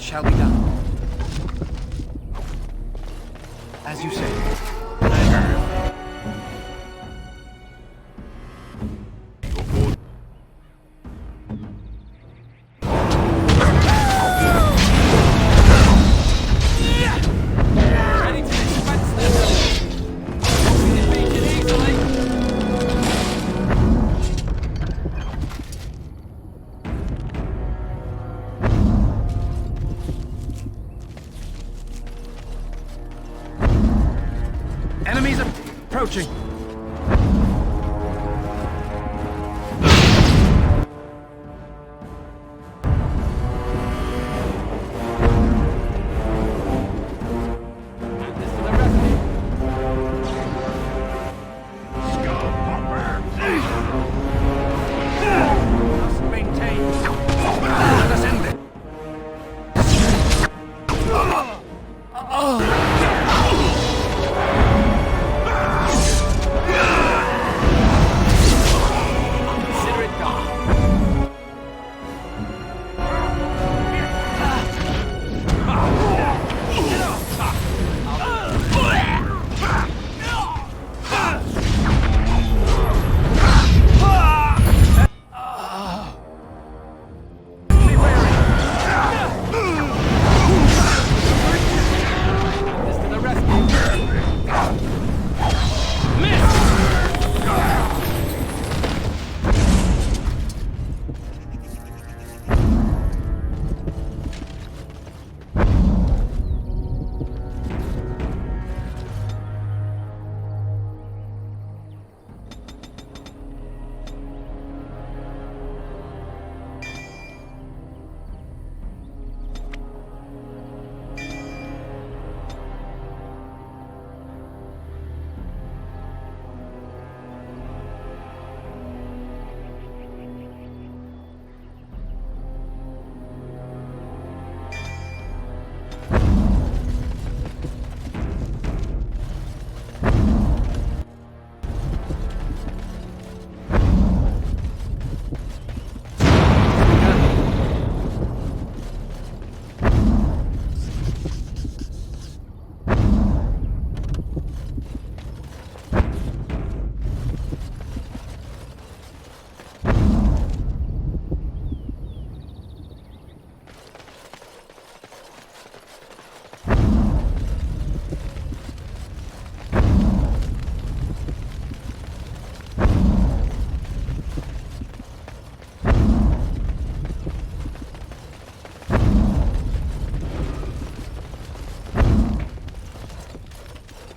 Shall be done. As you say. Enemies approaching.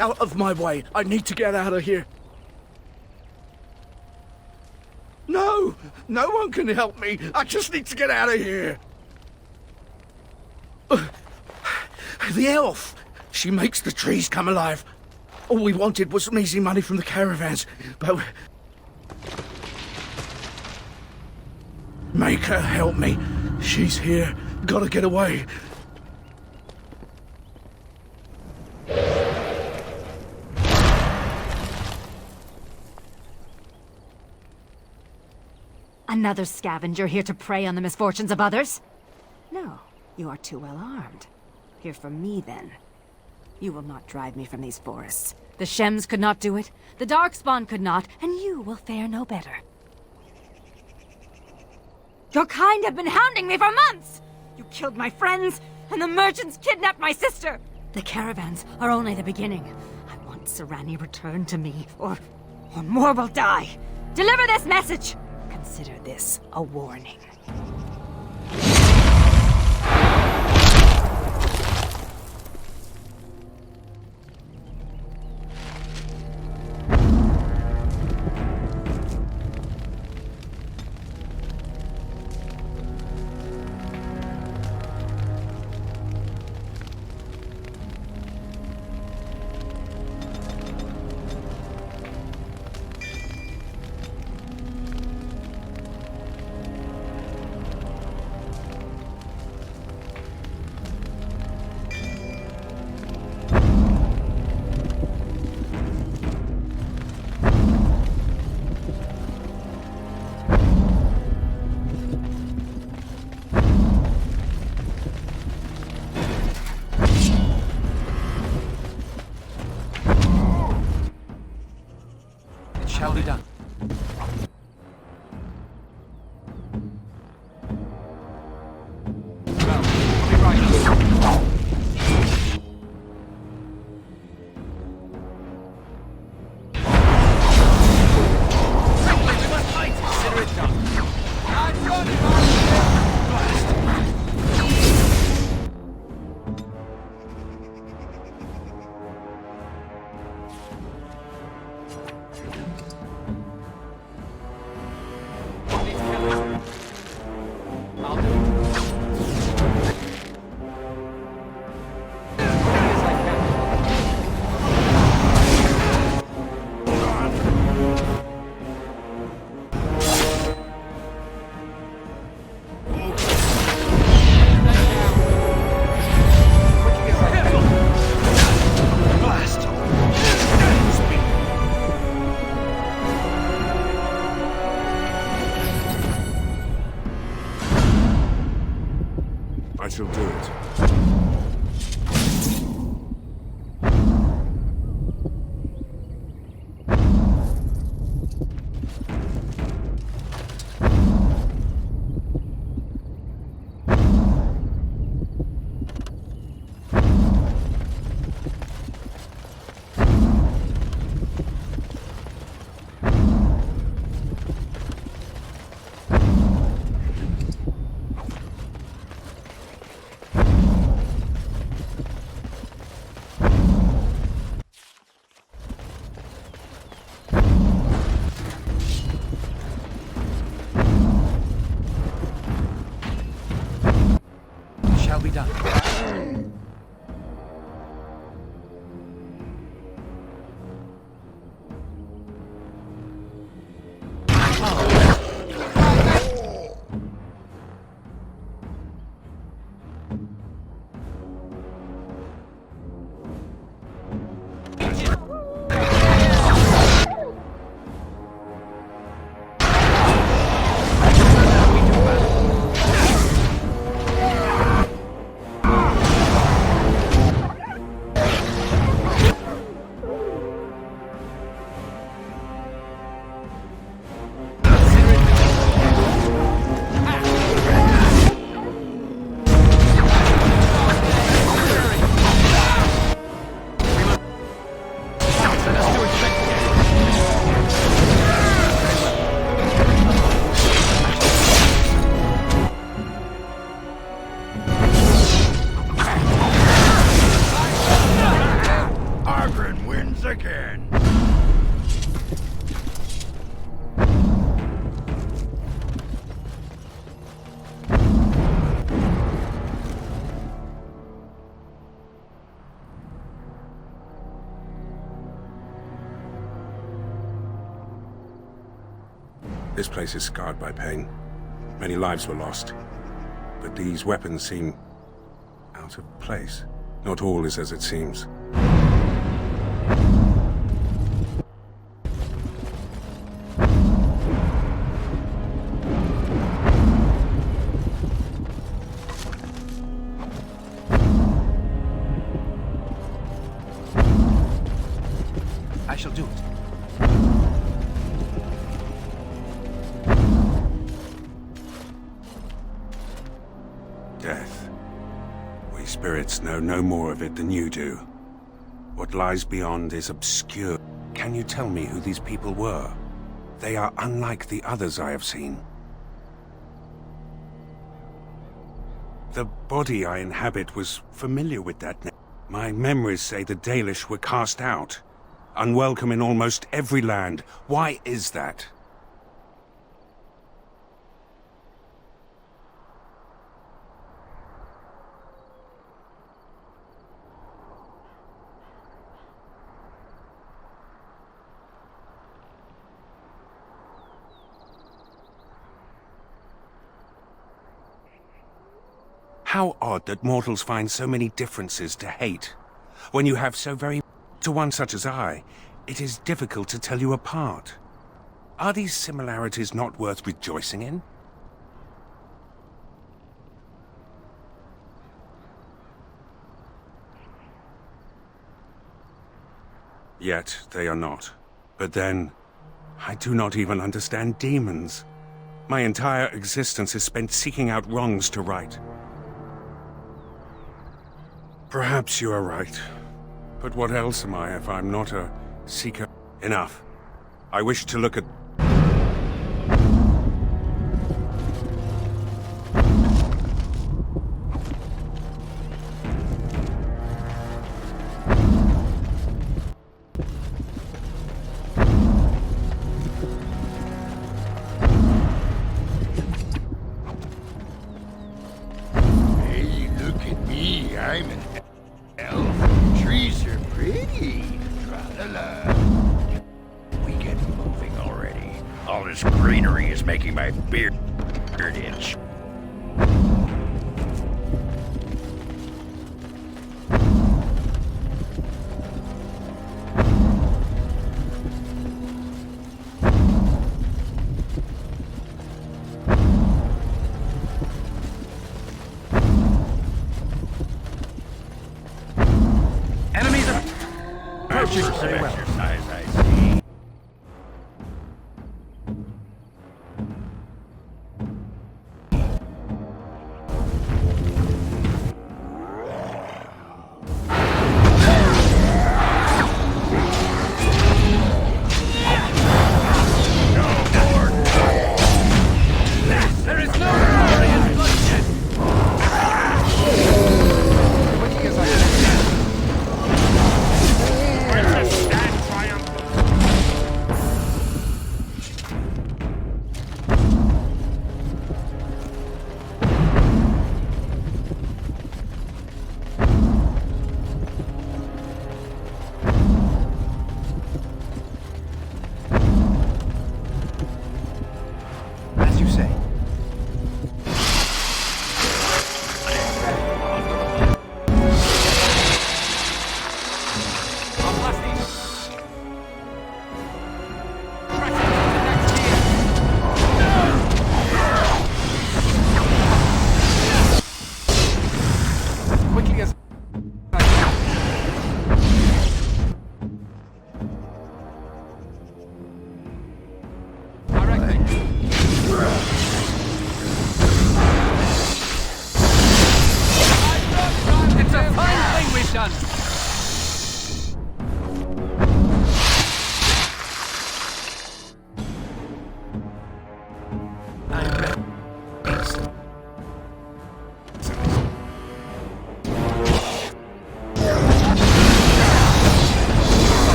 Out of my way. I need to get out of here. No! No one can help me. I just need to get out of here. The elf. She makes the trees come alive. All we wanted was some easy money from the caravans, but... Make her help me. She's here. Gotta get away. Another scavenger here to prey on the misfortunes of others? No, you are too well armed. Hear from me, then. You will not drive me from these forests. The Shems could not do it, the Darkspawn could not, and you will fare no better. Your kind have been hounding me for months! You killed my friends, and the merchants kidnapped my sister! The caravans are only the beginning. I want Serani returned to me, or more will die. Deliver this message! Consider this a warning. shall do it. Shall be done. Argren wins again. This place is scarred by pain. Many lives were lost. But these weapons seem out of place. Not all is as it seems. I shall do it. Death. We spirits know no more of it than you do. What lies beyond is obscure. Can you tell me who these people were? They are unlike the others I have seen. The body I inhabit was familiar with that name. My memories say the Dalish were cast out. Unwelcome in almost every land. Why is that? How odd that mortals find so many differences to hate. When you have so very... To one such as I, it is difficult to tell you apart. Are these similarities not worth rejoicing in? Yet they are not. But then, I do not even understand demons. My entire existence is spent seeking out wrongs to right. Perhaps you are right. But what else am I if I'm not a seeker? Enough. I wish to look at... Hey, look at me. I'm an elf. Trees are pretty. Tra-la-la. We get moving already. All this greenery is making my beard itch.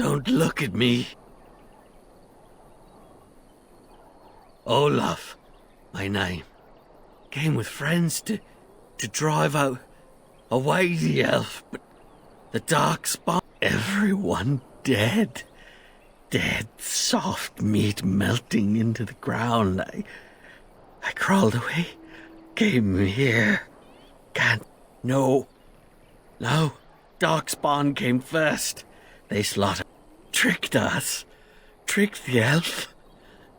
Don't look at me. Olaf, my name. Came with friends to drive out away the elf, but the dark spot, everyone dead. Dead, soft meat melting into the ground. I crawled away, came here. Can't. No. Darkspawn came first. They slaughtered. Tricked us. Tricked the elf.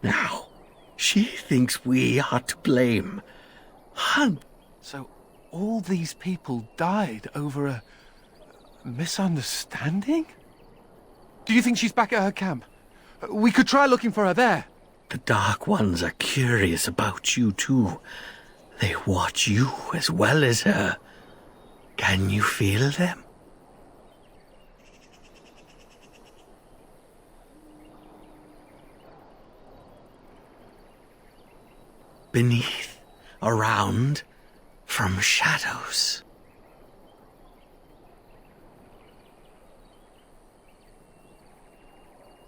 Now, she thinks we are to blame. Hunt. So, all these people died over a misunderstanding? Do you think she's back at her camp? We could try looking for her there. The Dark Ones are curious about you too. They watch you as well as her. Can you feel them? Beneath, around, from shadows.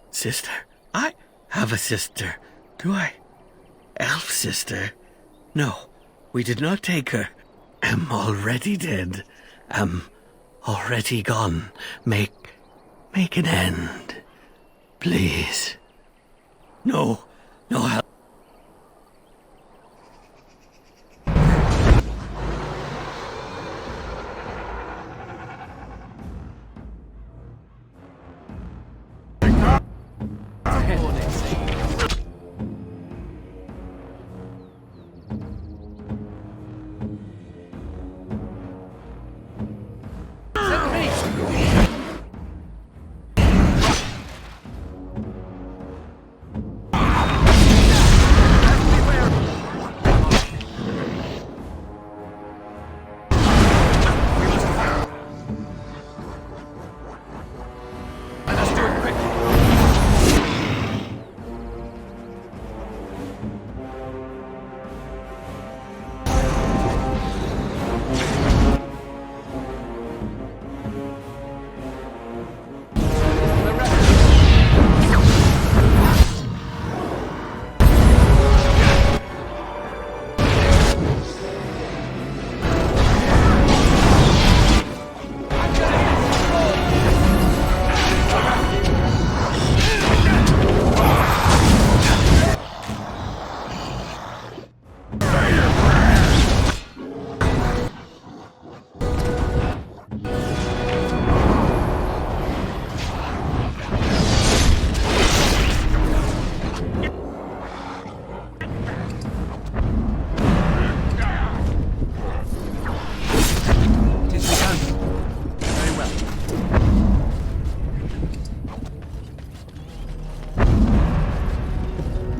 Sister? I have a sister. Do I? Elf sister? No, we did not take her. Am already dead. Am already gone. Make an end. Please. No help.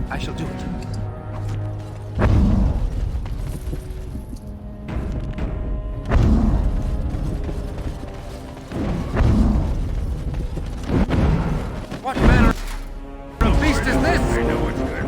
I shall do it. What manner of beast is this? I know what's good.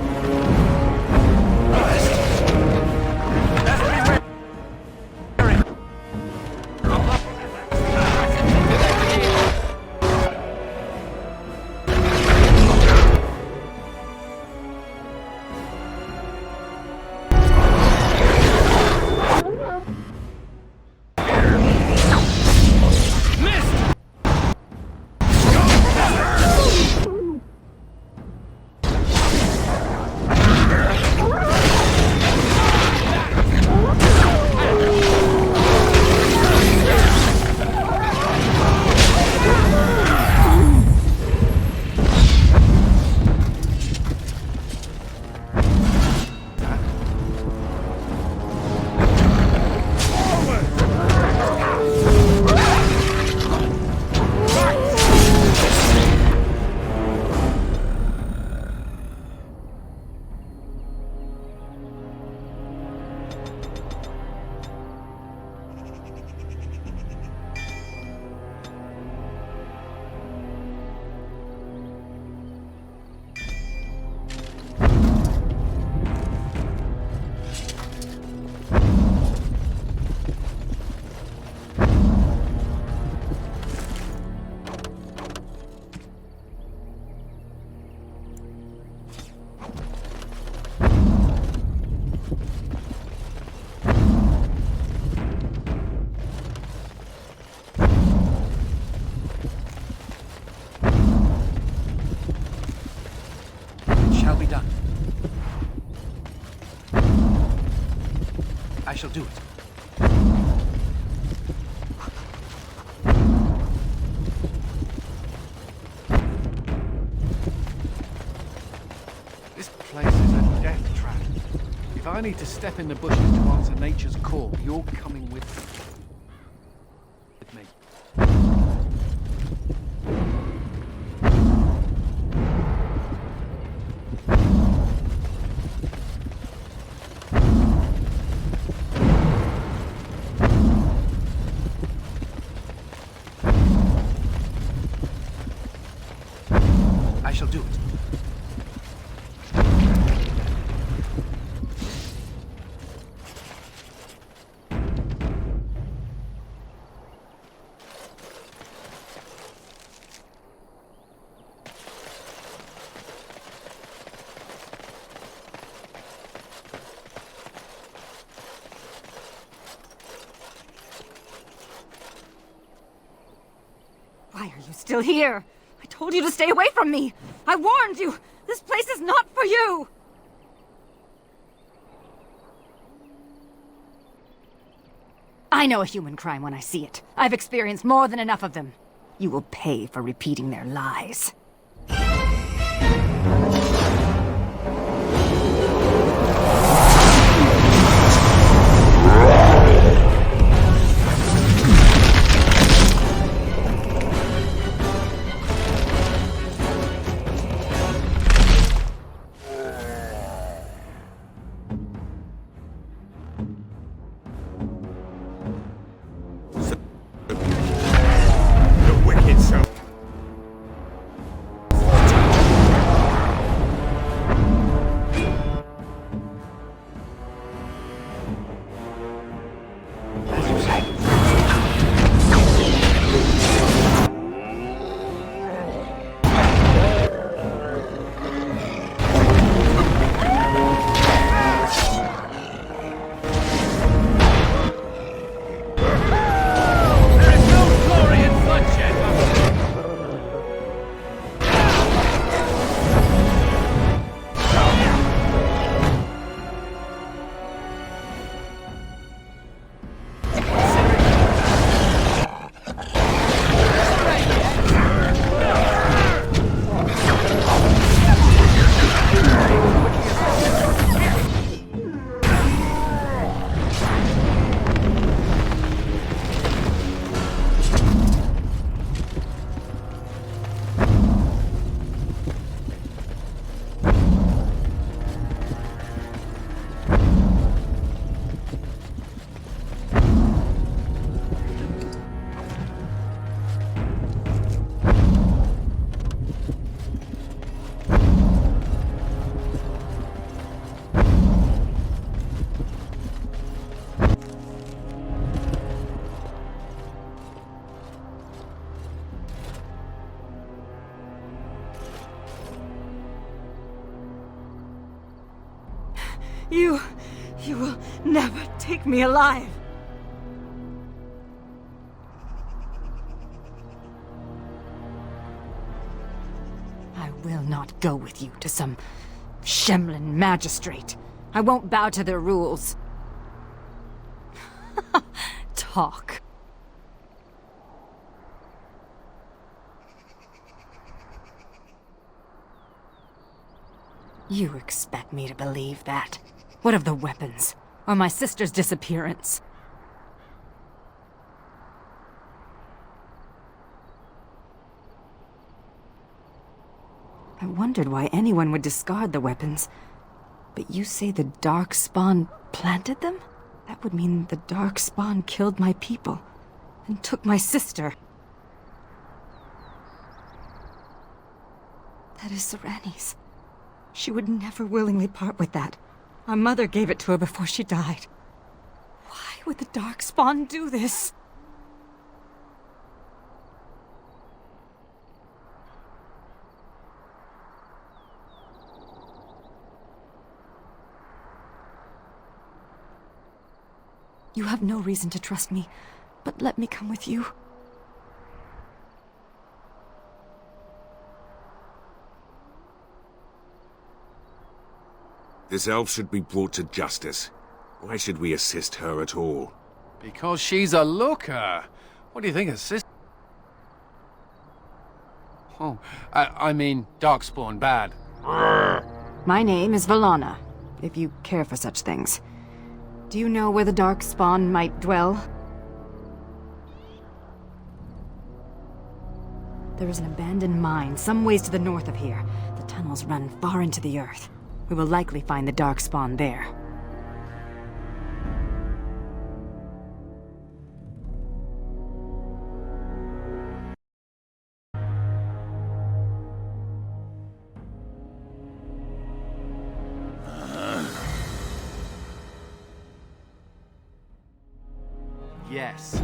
shall do it. This place is a death trap. If I need to step in the bushes to answer nature's call, you're coming with me. I shall do it. Why are you still here? I told you to stay away from me! I warned you! This place is not for you! I know a human crime when I see it. I've experienced more than enough of them. You will pay for repeating their lies. The wicked soul. You will never take me alive. I will not go with you to some Shemlin magistrate. I won't bow to their rules. Talk. You expect me to believe that? What of the weapons? Or my sister's disappearance? I wondered why anyone would discard the weapons. But you say the Darkspawn planted them? That would mean the Darkspawn killed my people and took my sister. That is Sereni's. She would never willingly part with that. Our mother gave it to her before she died. Why would the Darkspawn do this? You have no reason to trust me, but let me come with you. This elf should be brought to justice. Why should we assist her at all? Because she's a looker. What do you think of sister? Oh, I mean, Darkspawn bad. My name is Valana, if you care for such things. Do you know where the Darkspawn might dwell? There is an abandoned mine some ways to the north of here. The tunnels run far into the earth. We will likely find the Darkspawn there. Yes.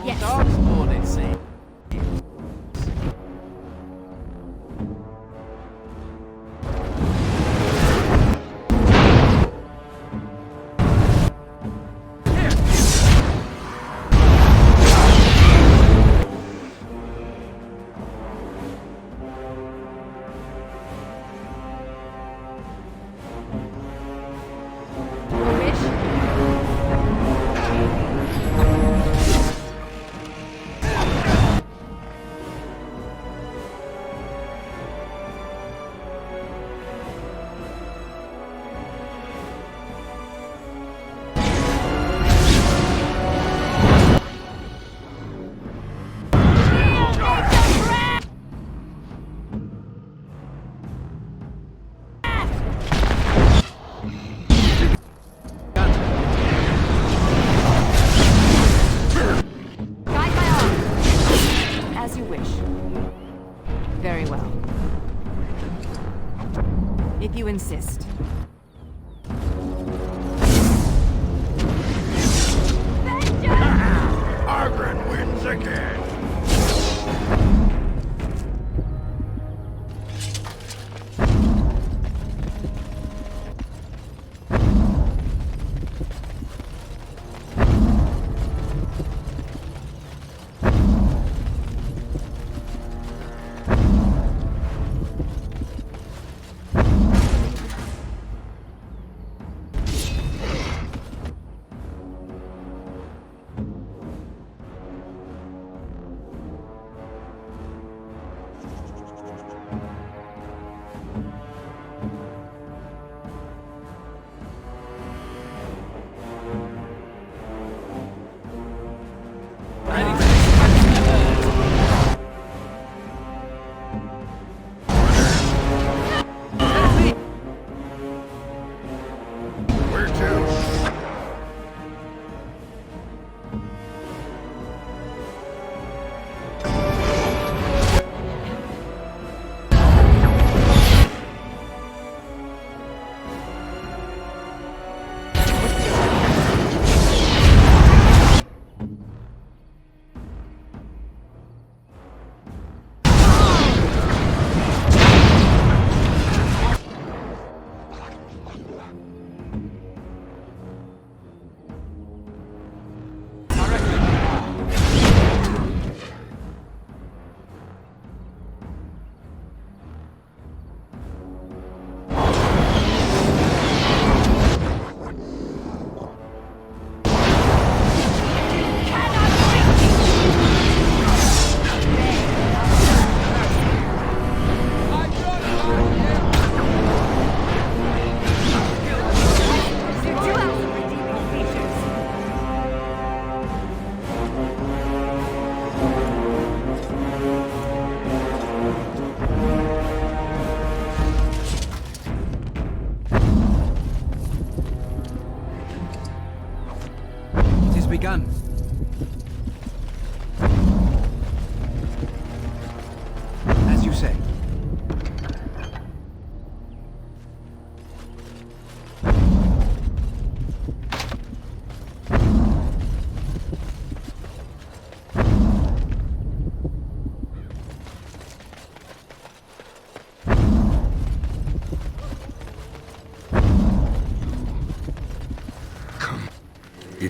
Yes. Darkspawn, it seems. If you insist. Argren wins again.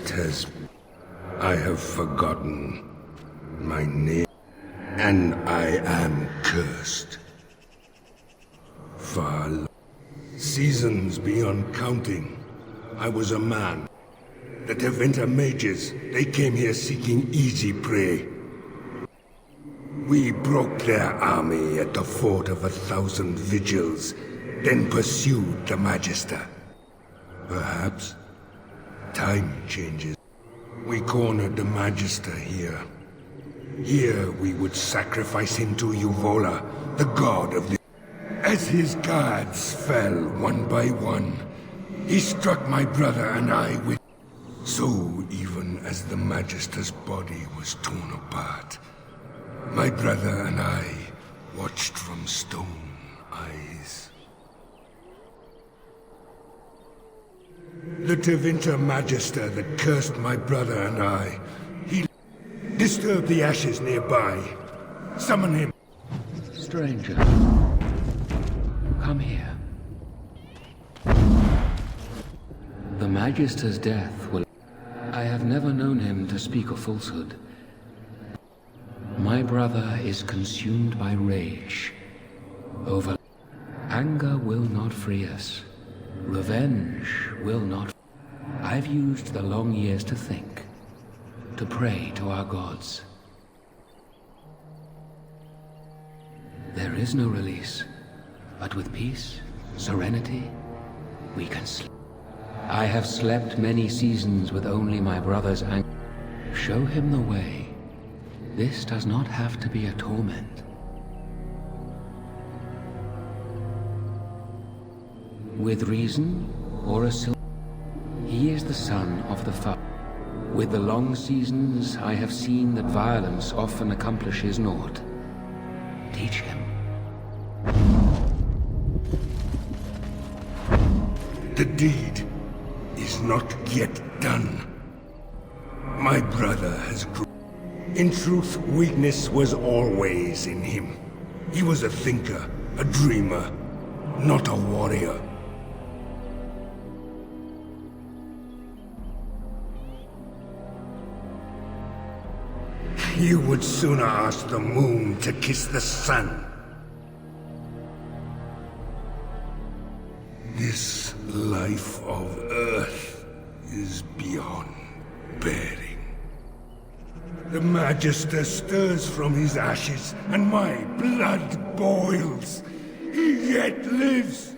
It has... I have forgotten my name, and I am cursed. Seasons beyond counting, I was a man. The Tevinter mages, they came here seeking easy prey. We broke their army at the Fort of 1,000 Vigils, then pursued the Magister. Perhaps time changes. We cornered the Magister here. Here we would sacrifice him to Yuvola, the god of the... As his guards fell one by one, he struck my brother and I with... So even as the Magister's body was torn apart, my brother and I watched from stone eyes. The Tevinter Magister that cursed my brother and I, he disturbed the ashes nearby. Summon him. Stranger, come here. The Magister's death will... I have never known him to speak a falsehood. My brother is consumed by rage. Over... Anger will not free us. Revenge will not... I've used the long years to think, to pray to our gods. There is no release, but with peace, serenity, we can sleep. I have slept many seasons with only my brother's anger. Show him the way. This does not have to be a torment. With reason or a he is the son of the Father. With the long seasons, I have seen that violence often accomplishes naught. Teach him. The deed is not yet done. My brother has grown. In truth, weakness was always in him. He was a thinker, a dreamer, not a warrior. You would sooner ask the moon to kiss the sun. This life of Earth is beyond bearing. The Magister stirs from his ashes, and my blood boils. He yet lives.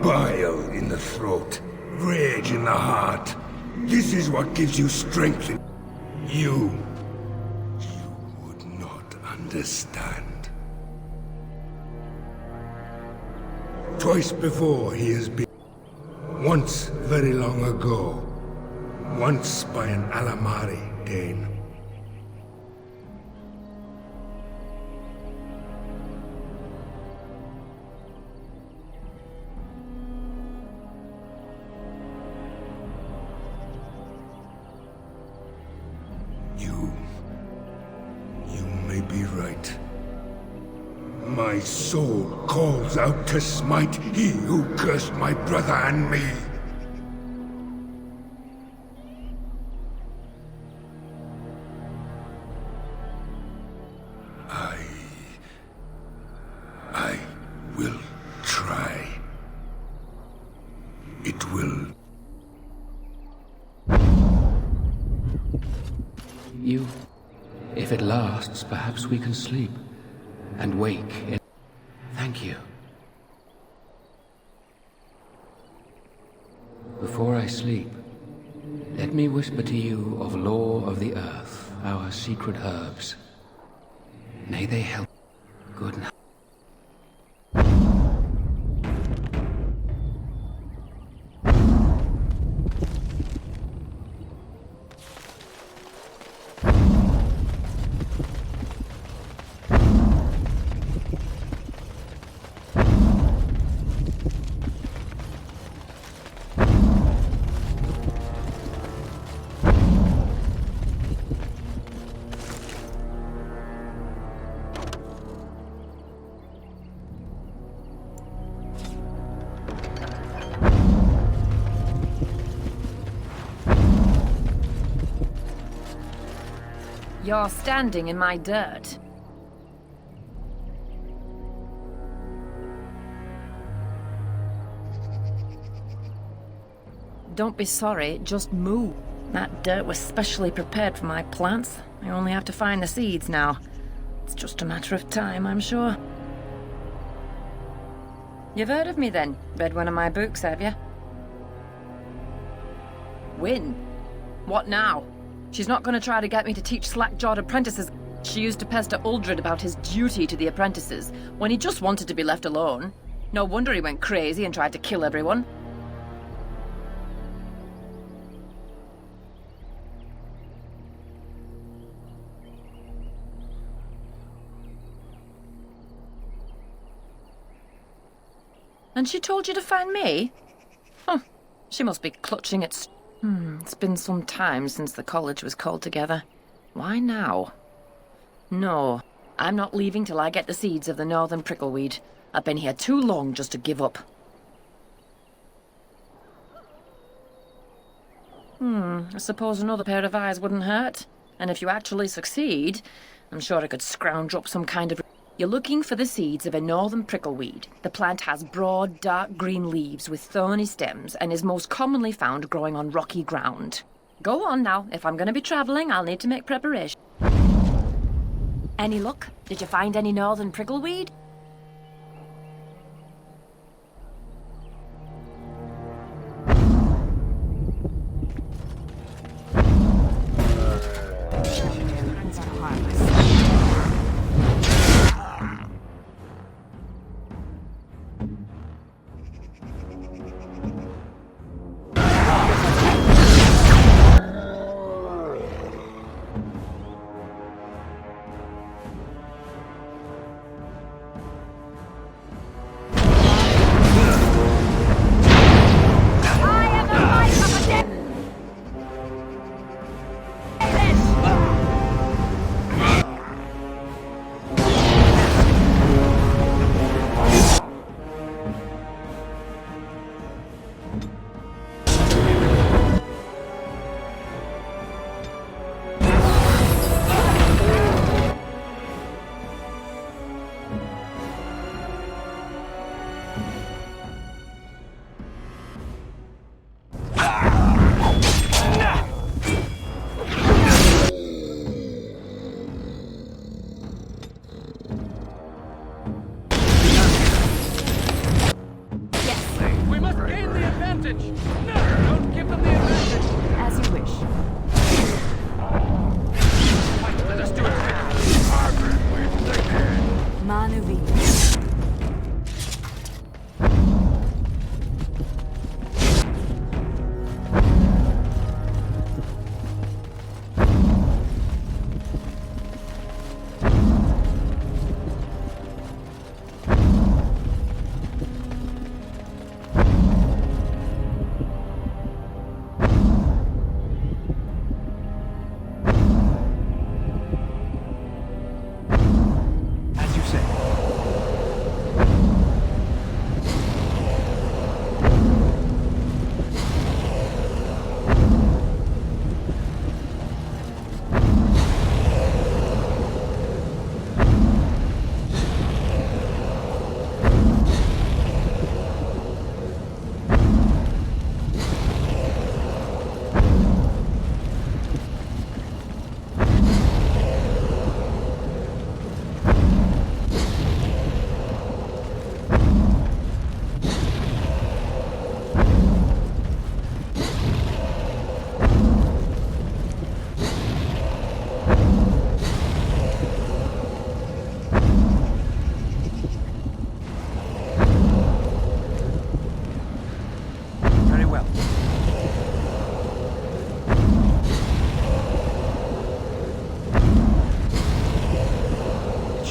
Bile in the throat, rage in the heart. This is what gives you strength. You would not understand. Twice before he has been. Once very long ago. Once by an Alamari Dane. You may be right. My soul calls out to smite he who cursed my brother and me. I will try. It will. If it lasts, perhaps we can sleep. And wake in... Thank you. Before I sleep, let me whisper to you of lore of the earth, our secret herbs. May they help. Good night. You're standing in my dirt. Don't be sorry, just move. That dirt was specially prepared for my plants. I only have to find the seeds now. It's just a matter of time, I'm sure. You've heard of me then? Read one of my books, have you? Win? What now? She's not going to try to get me to teach slack-jawed apprentices. She used to pester Uldred about his duty to the apprentices, when he just wanted to be left alone. No wonder he went crazy and tried to kill everyone. And she told you to find me? Huh. She must be clutching at... It's been some time since the college was called together. Why now? No, I'm not leaving till I get the seeds of the northern prickleweed. I've been here too long just to give up. I suppose another pair of eyes wouldn't hurt. And if you actually succeed, I'm sure I could scrounge up some kind of... You're looking for the seeds of a northern prickleweed. The plant has broad, dark green leaves with thorny stems and is most commonly found growing on rocky ground. Go on now. If I'm going to be travelling, I'll need to make preparation. Any luck? Did you find any northern prickleweed?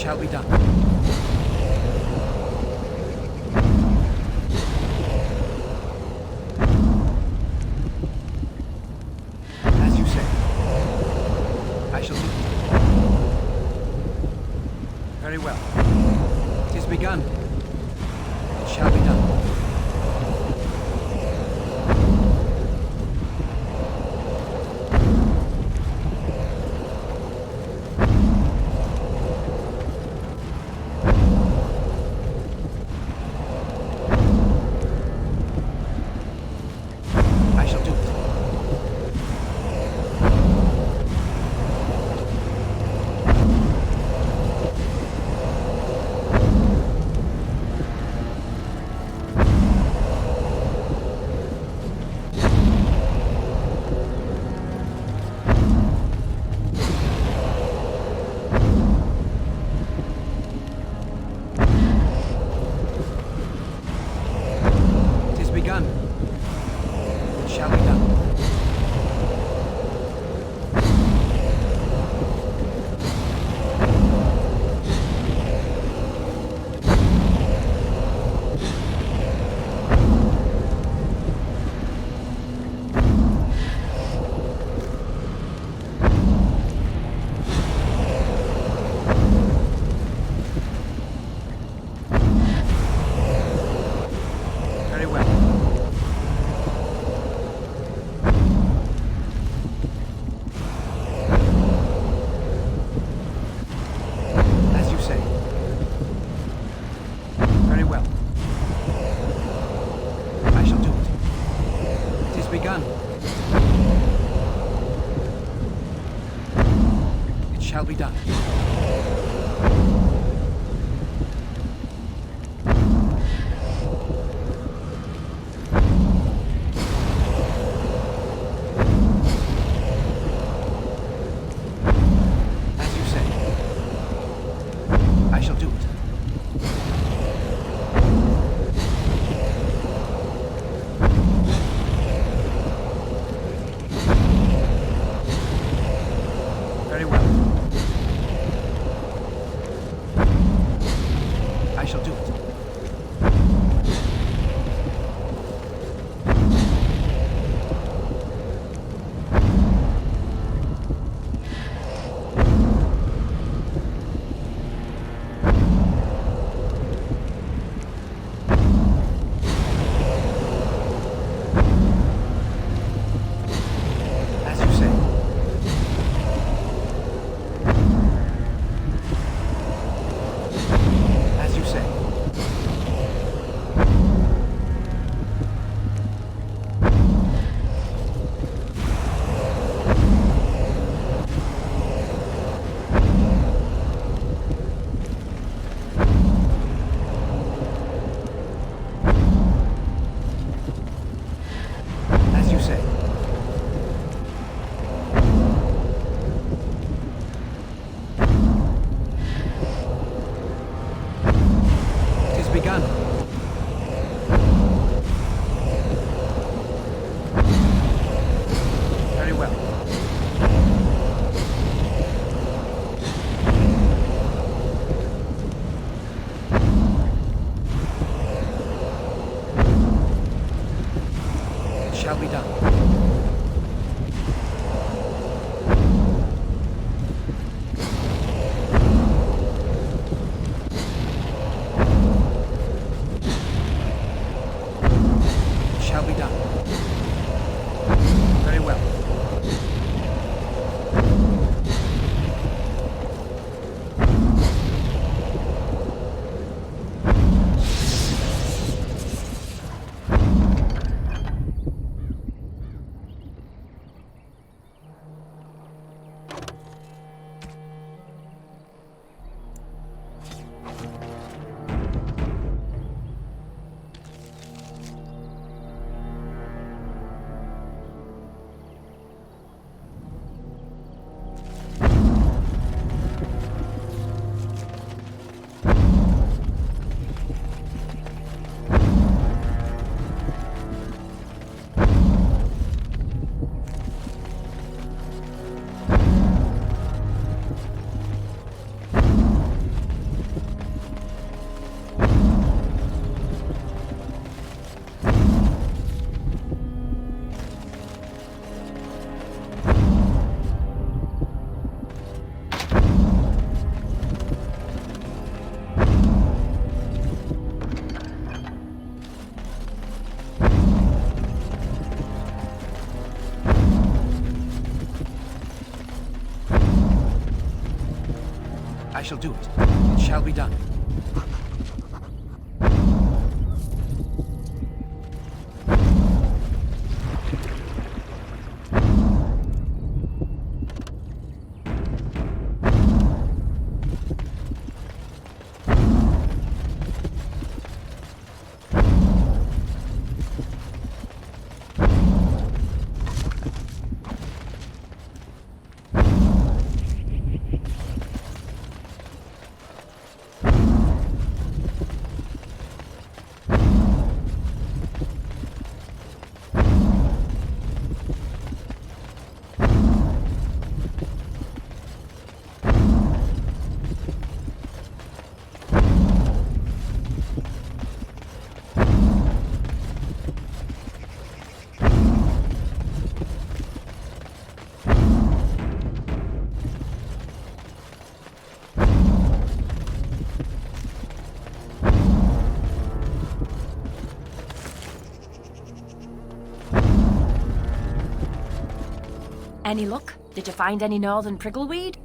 shall be done. As you say. I shall do it. Very well. It is begun. It shall be done. I shall do it. It is begun. It shall be done. Very well. As you say. Very well. I shall do it. It is begun. It shall be done. As you say. I shall do it. Very well. shall do it. It shall be done. Any luck? Did you find any northern prickleweed?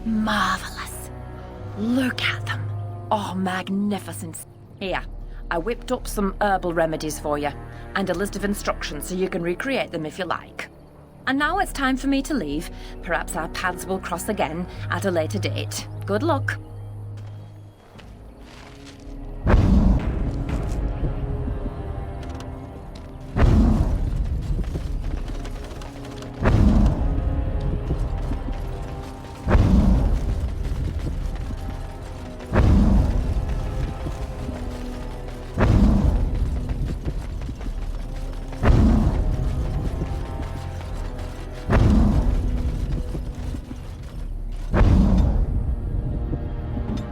Marvelous. Look at them. Oh, magnificent. Here, I whipped up some herbal remedies for you, and a list of instructions so you can recreate them if you like. And now it's time for me to leave. Perhaps our paths will cross again at a later date. Good luck.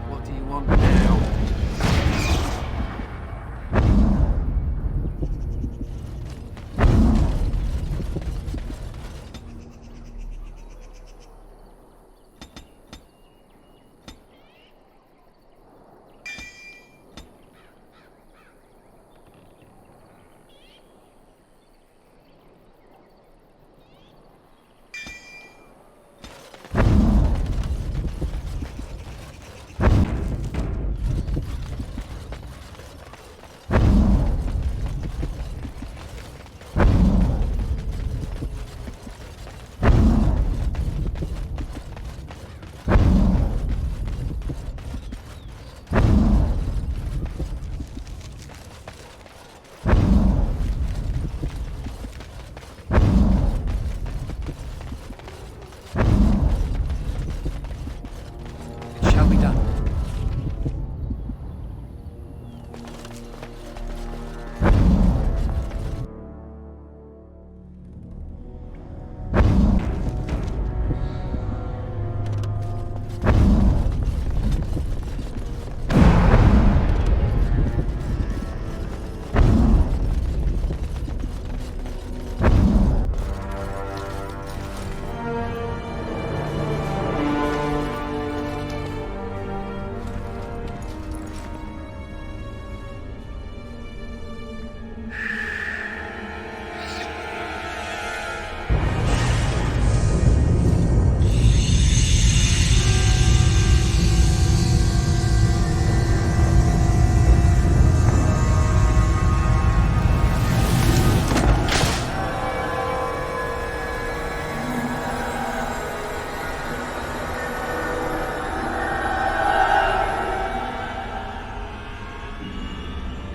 What do you want now? It shall be done.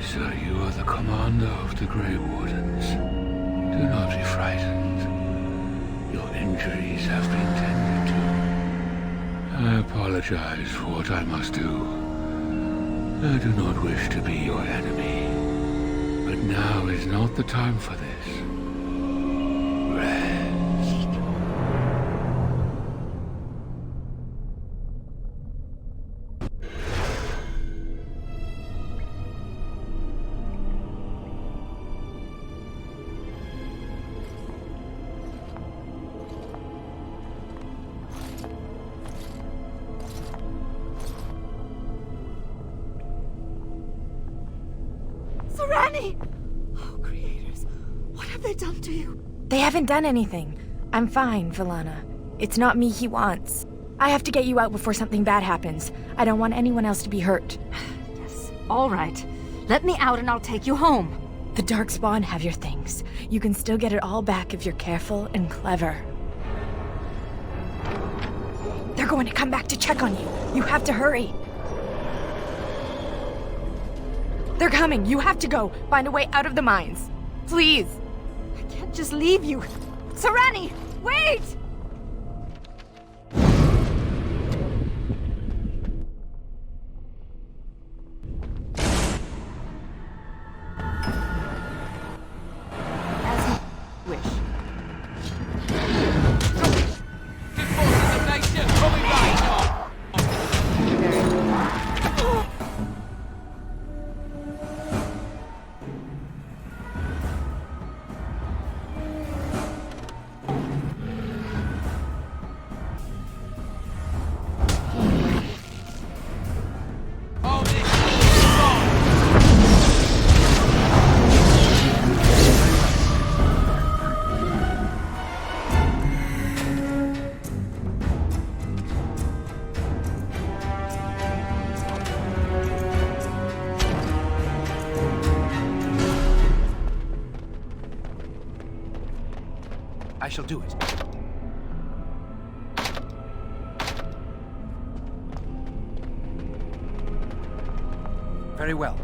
So you are the commander of the Grey Wardens. Do not be frightened. Your injuries have been tended to. I apologize for what I must do. I do not wish to be your enemy. But now is not the time for this. Rest. Serani! Oh, creators, what have they done to you? They haven't done anything. I'm fine, Villana. It's not me he wants. I have to get you out before something bad happens. I don't want anyone else to be hurt. Yes, all right. Let me out and I'll take you home. The Darkspawn have your things. You can still get it all back if you're careful and clever. They're going to come back to check on you. You have to hurry. They're coming. You have to go. Find a way out of the mines. Please. I can't just leave you. Serani, wait! As you wish. I shall do it. Very well.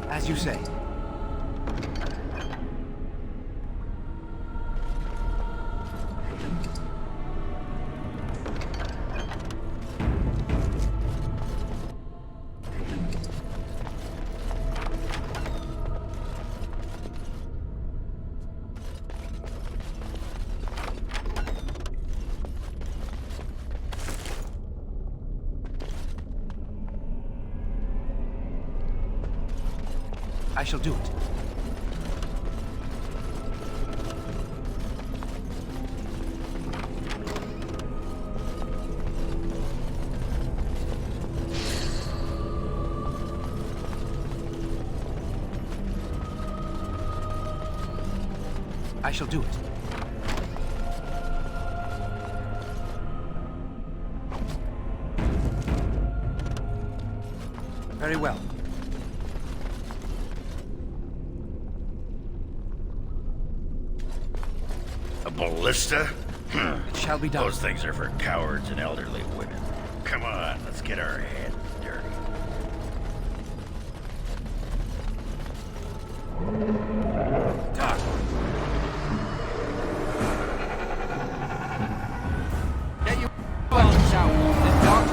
As you say. I shall do it. I shall do it. Very well. A ballista? It shall be done. Those things are for cowards and elderly women. Come on, let's get our hands dirty. Get your weapons out. Then dart.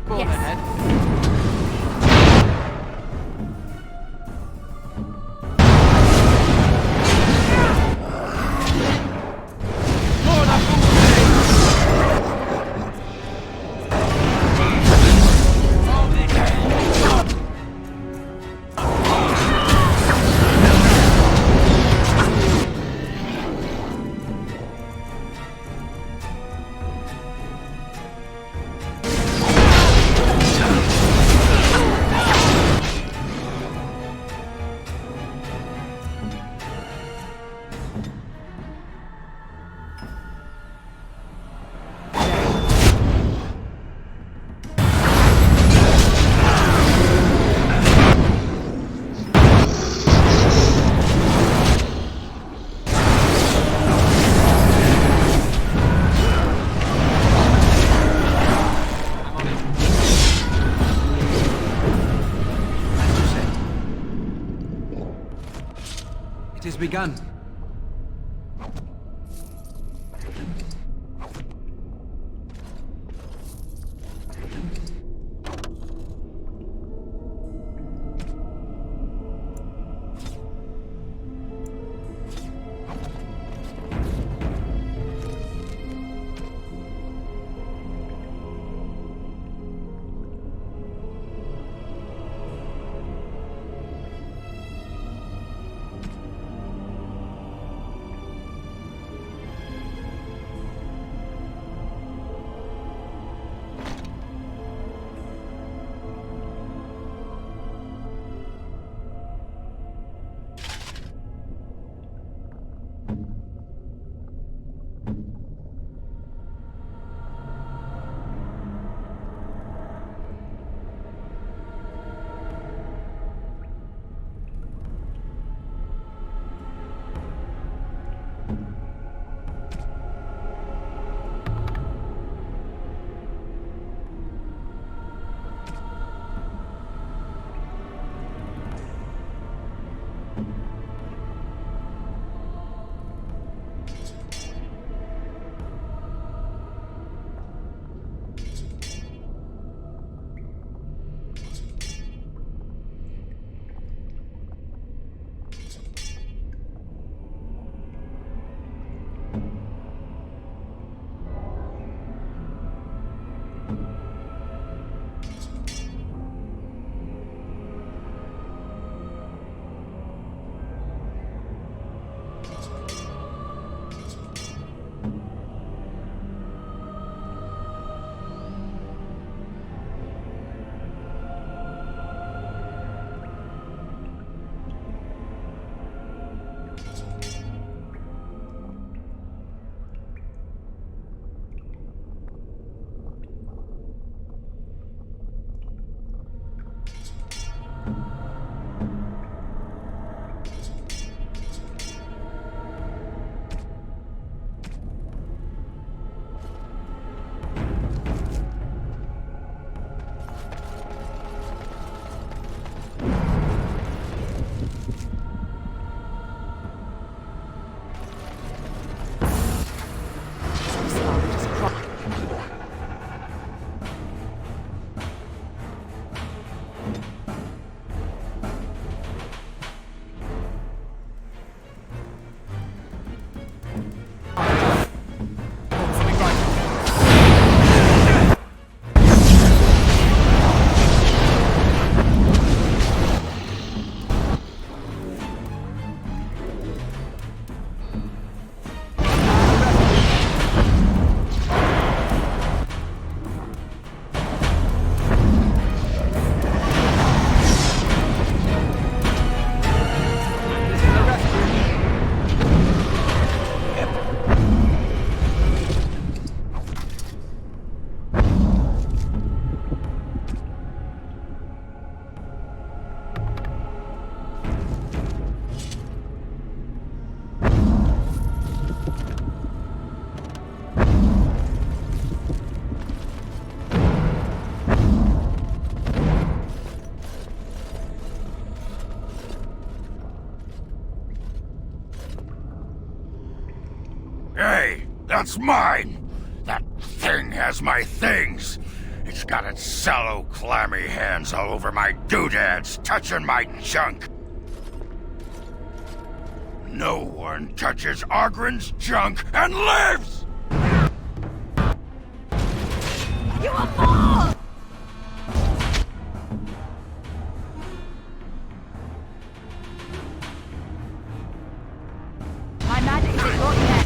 Go on ahead. It has begun. That's mine! That thing has my things! It's got its sallow, clammy hands all over my doodads, touching my junk! No one touches Ogren's junk and lives! You a fool! My magic is at your neck.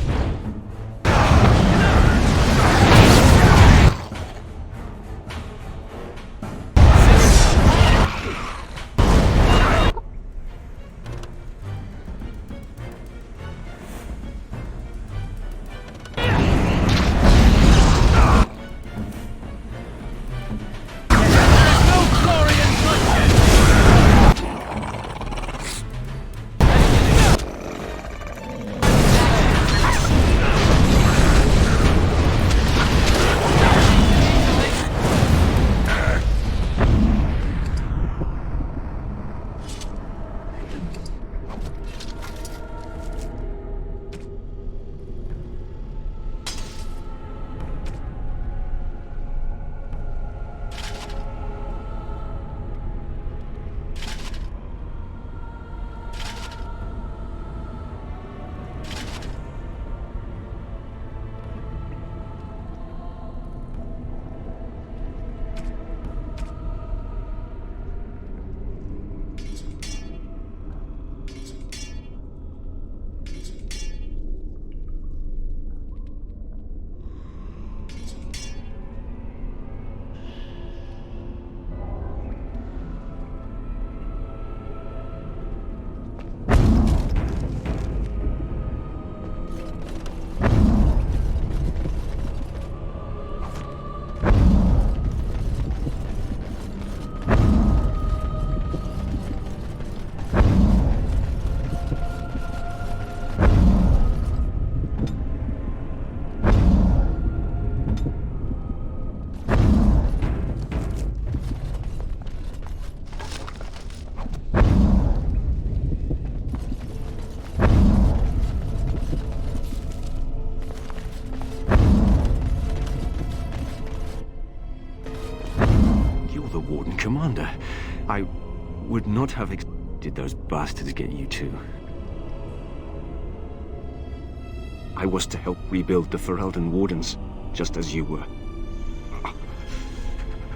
Commander, I would not have expected those bastards get you too. I was to help rebuild the Ferelden Wardens, just as you were.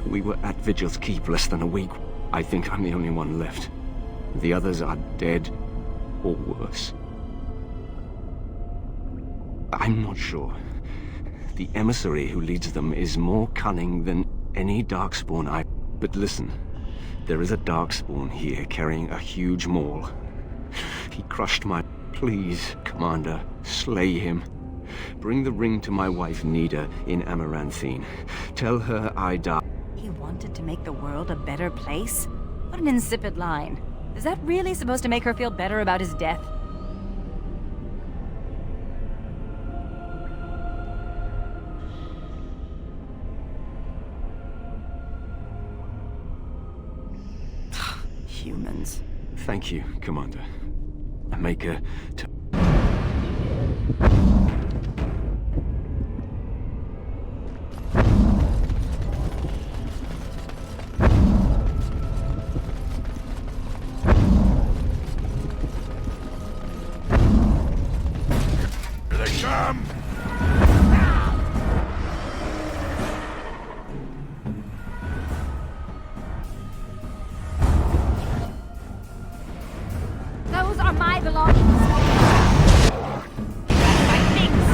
We were at Vigil's Keep less than a week. I think I'm the only one left. The others are dead, or worse. I'm not sure. The emissary who leads them is more cunning than any Darkspawn I... But listen, there is a Darkspawn here carrying a huge maul. He crushed my... Please, Commander, slay him. Bring the ring to my wife Nida in Amaranthine. Tell her I died. He wanted to make the world a better place? What an insipid line. Is that really supposed to make her feel better about his death? Humans. Thank you, Commander. Maker to... Here they come! Those are my belongings. My things.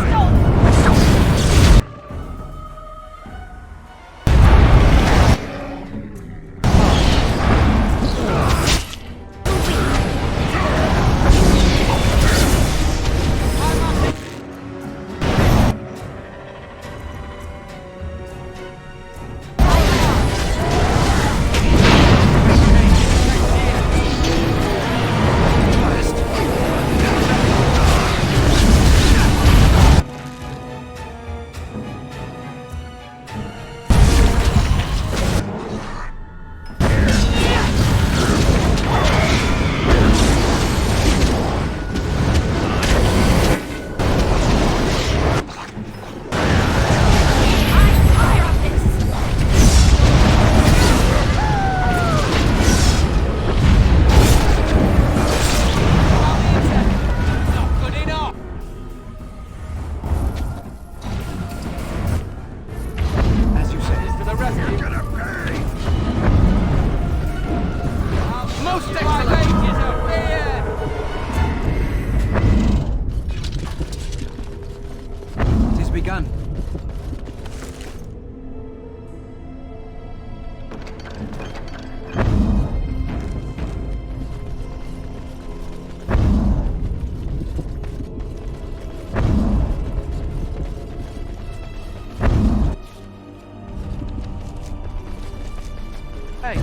Hey.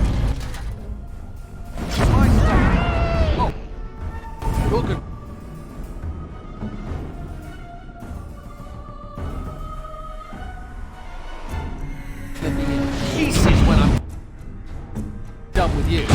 My stuff. Oh. You're good. Let me in pieces when I'm done with you.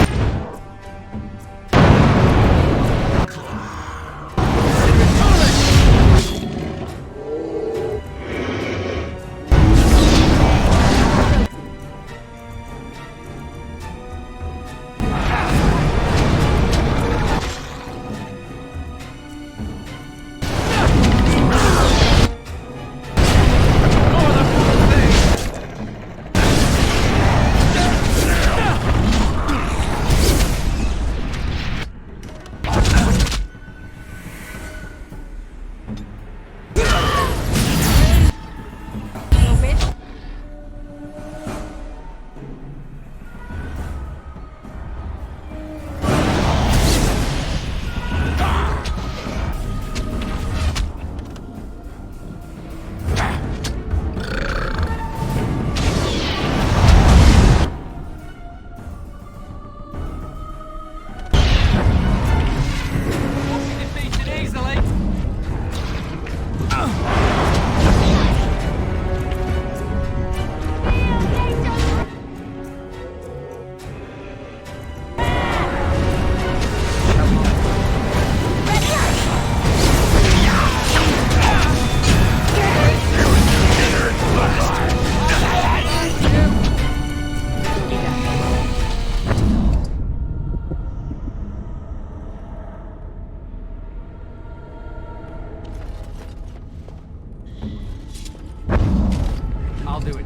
I'll do it.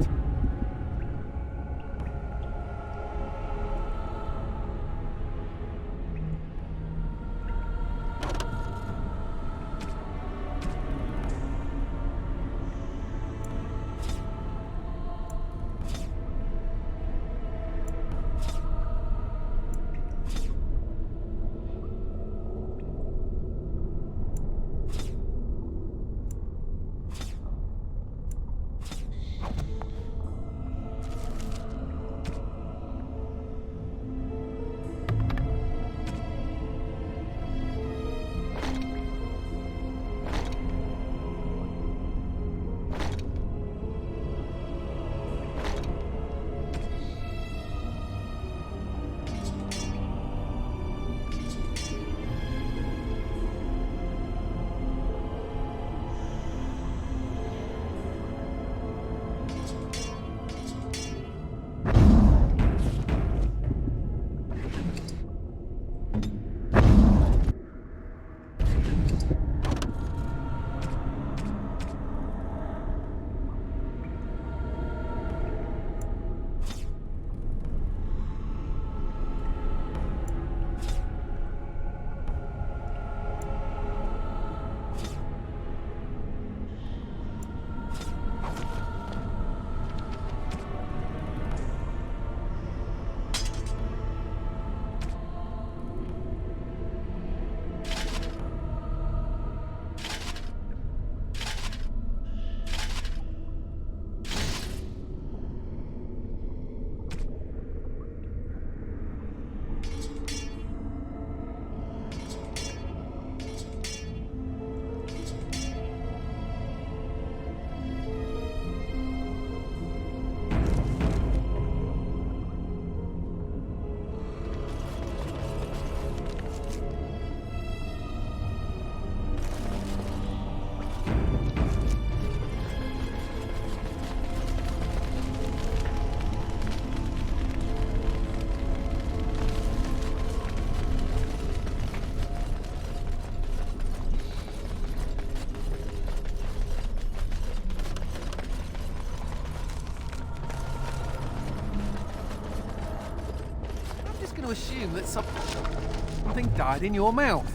To assume that something died in your mouth.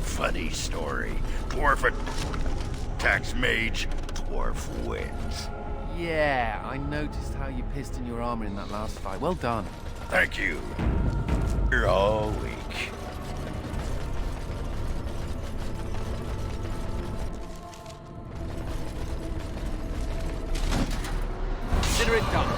Funny story. Dwarf attacks mage, dwarf wins. Yeah, I noticed how you pissed in your armor in that last fight. Well done. Thank you. You're all weak. Consider it done.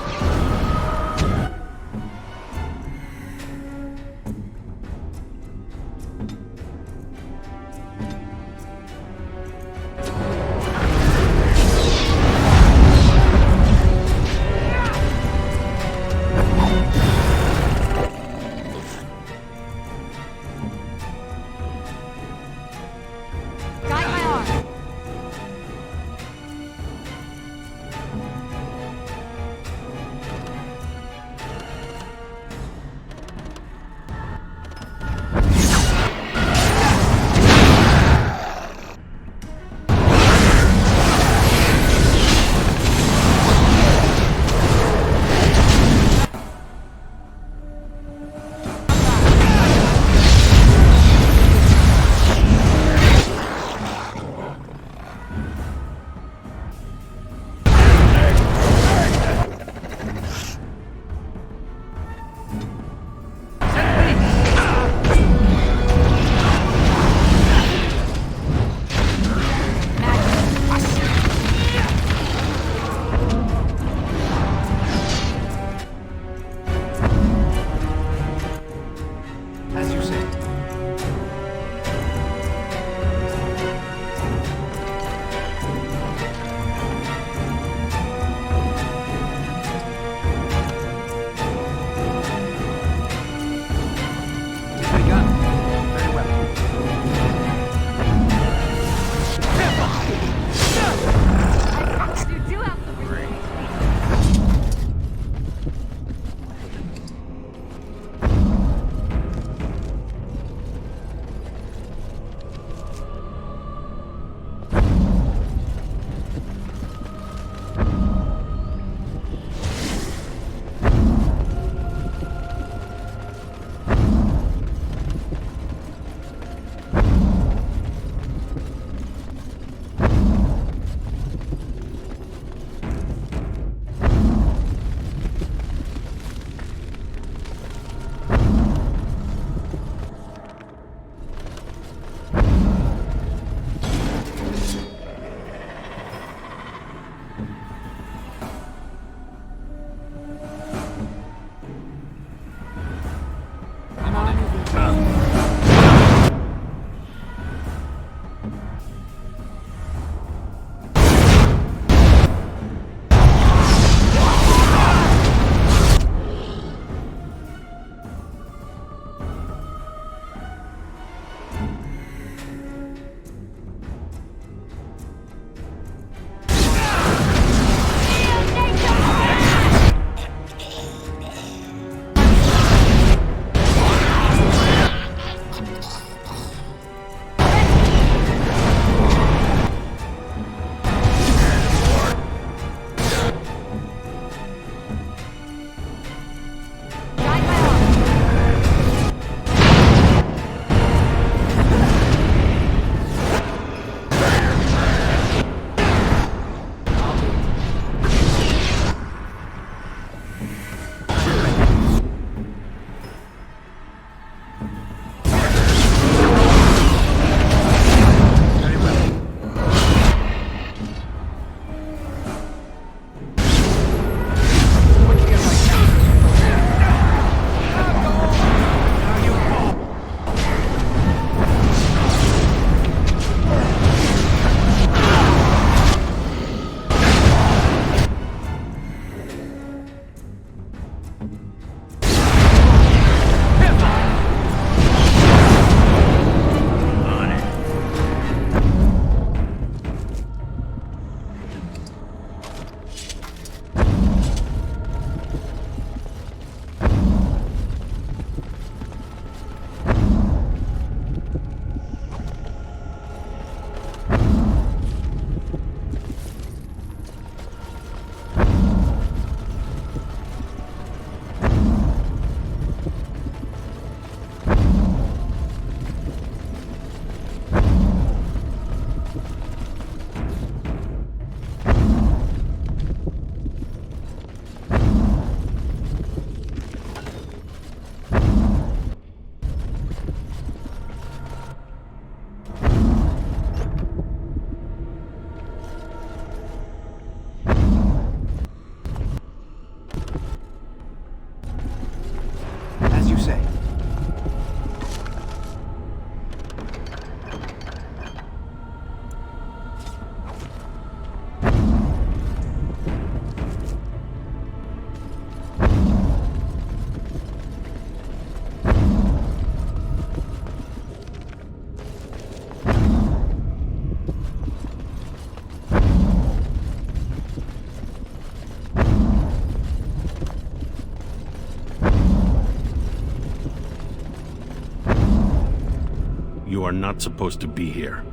You are not supposed to be here.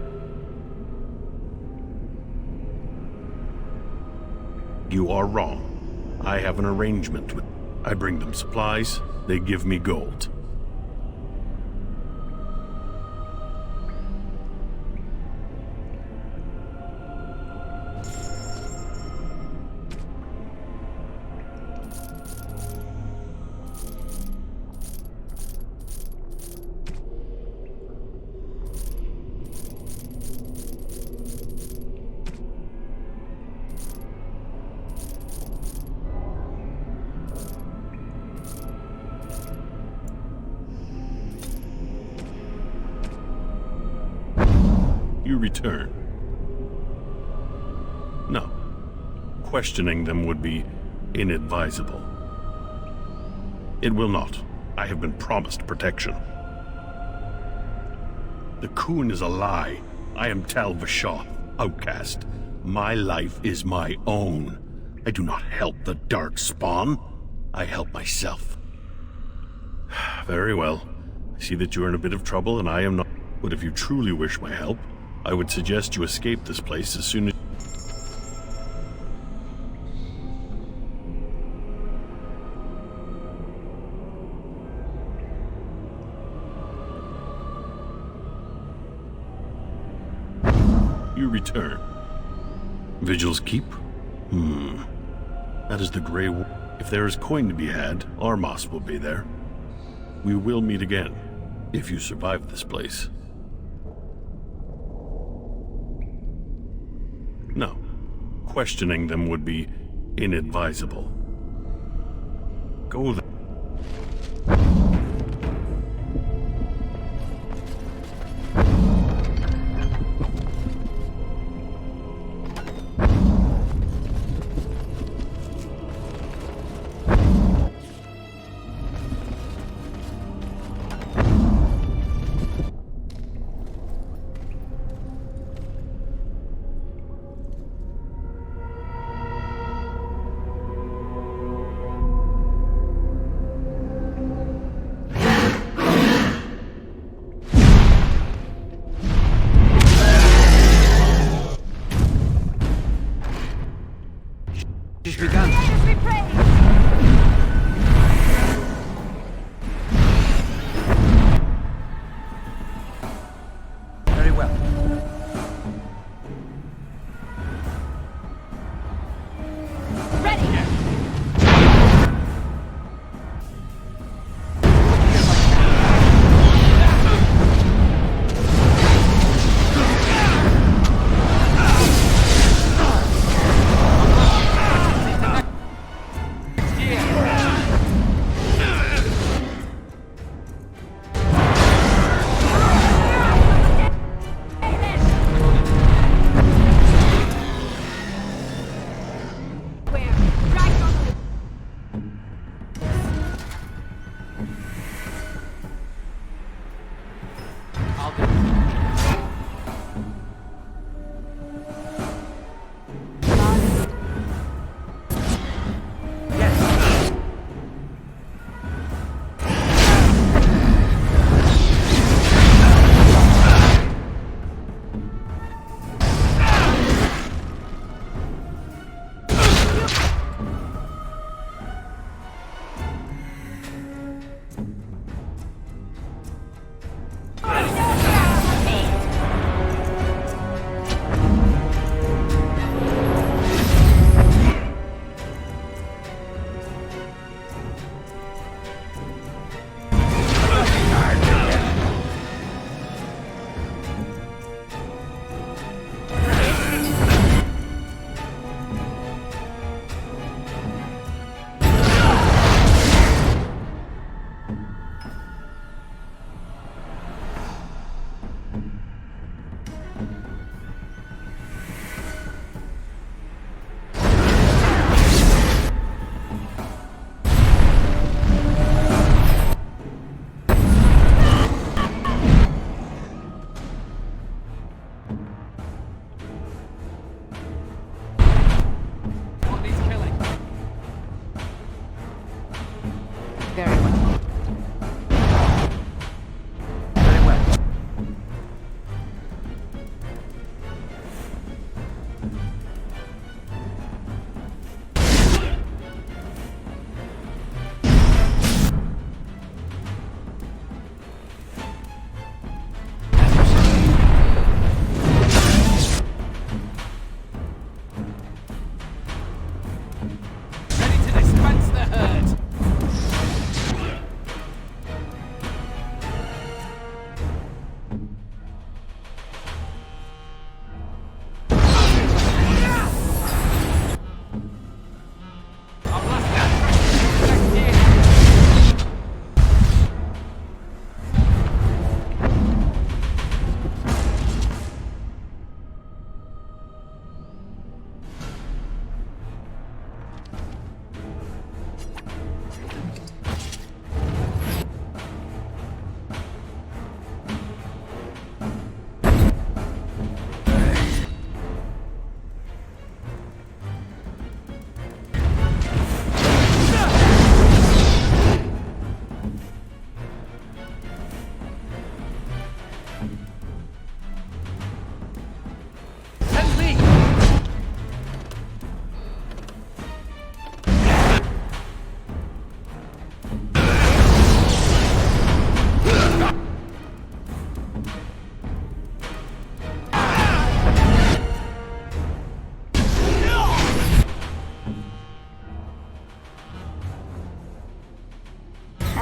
You are wrong. I have an arrangement with... I bring them supplies, they give me gold. You return. No. Questioning them would be inadvisable. It will not. I have been promised protection. The Khun is a lie. I am Tal Vashoth, outcast. My life is my own. I do not help the Darkspawn. I help myself. Very well. I see that you are in a bit of trouble and I am not. But if you truly wish my help, I would suggest you escape this place as soon as... You return. Vigil's Keep? That is the Grey... If there is coin to be had, Armas will be there. We will meet again, if you survive this place. No. Questioning them would be inadvisable. Go there.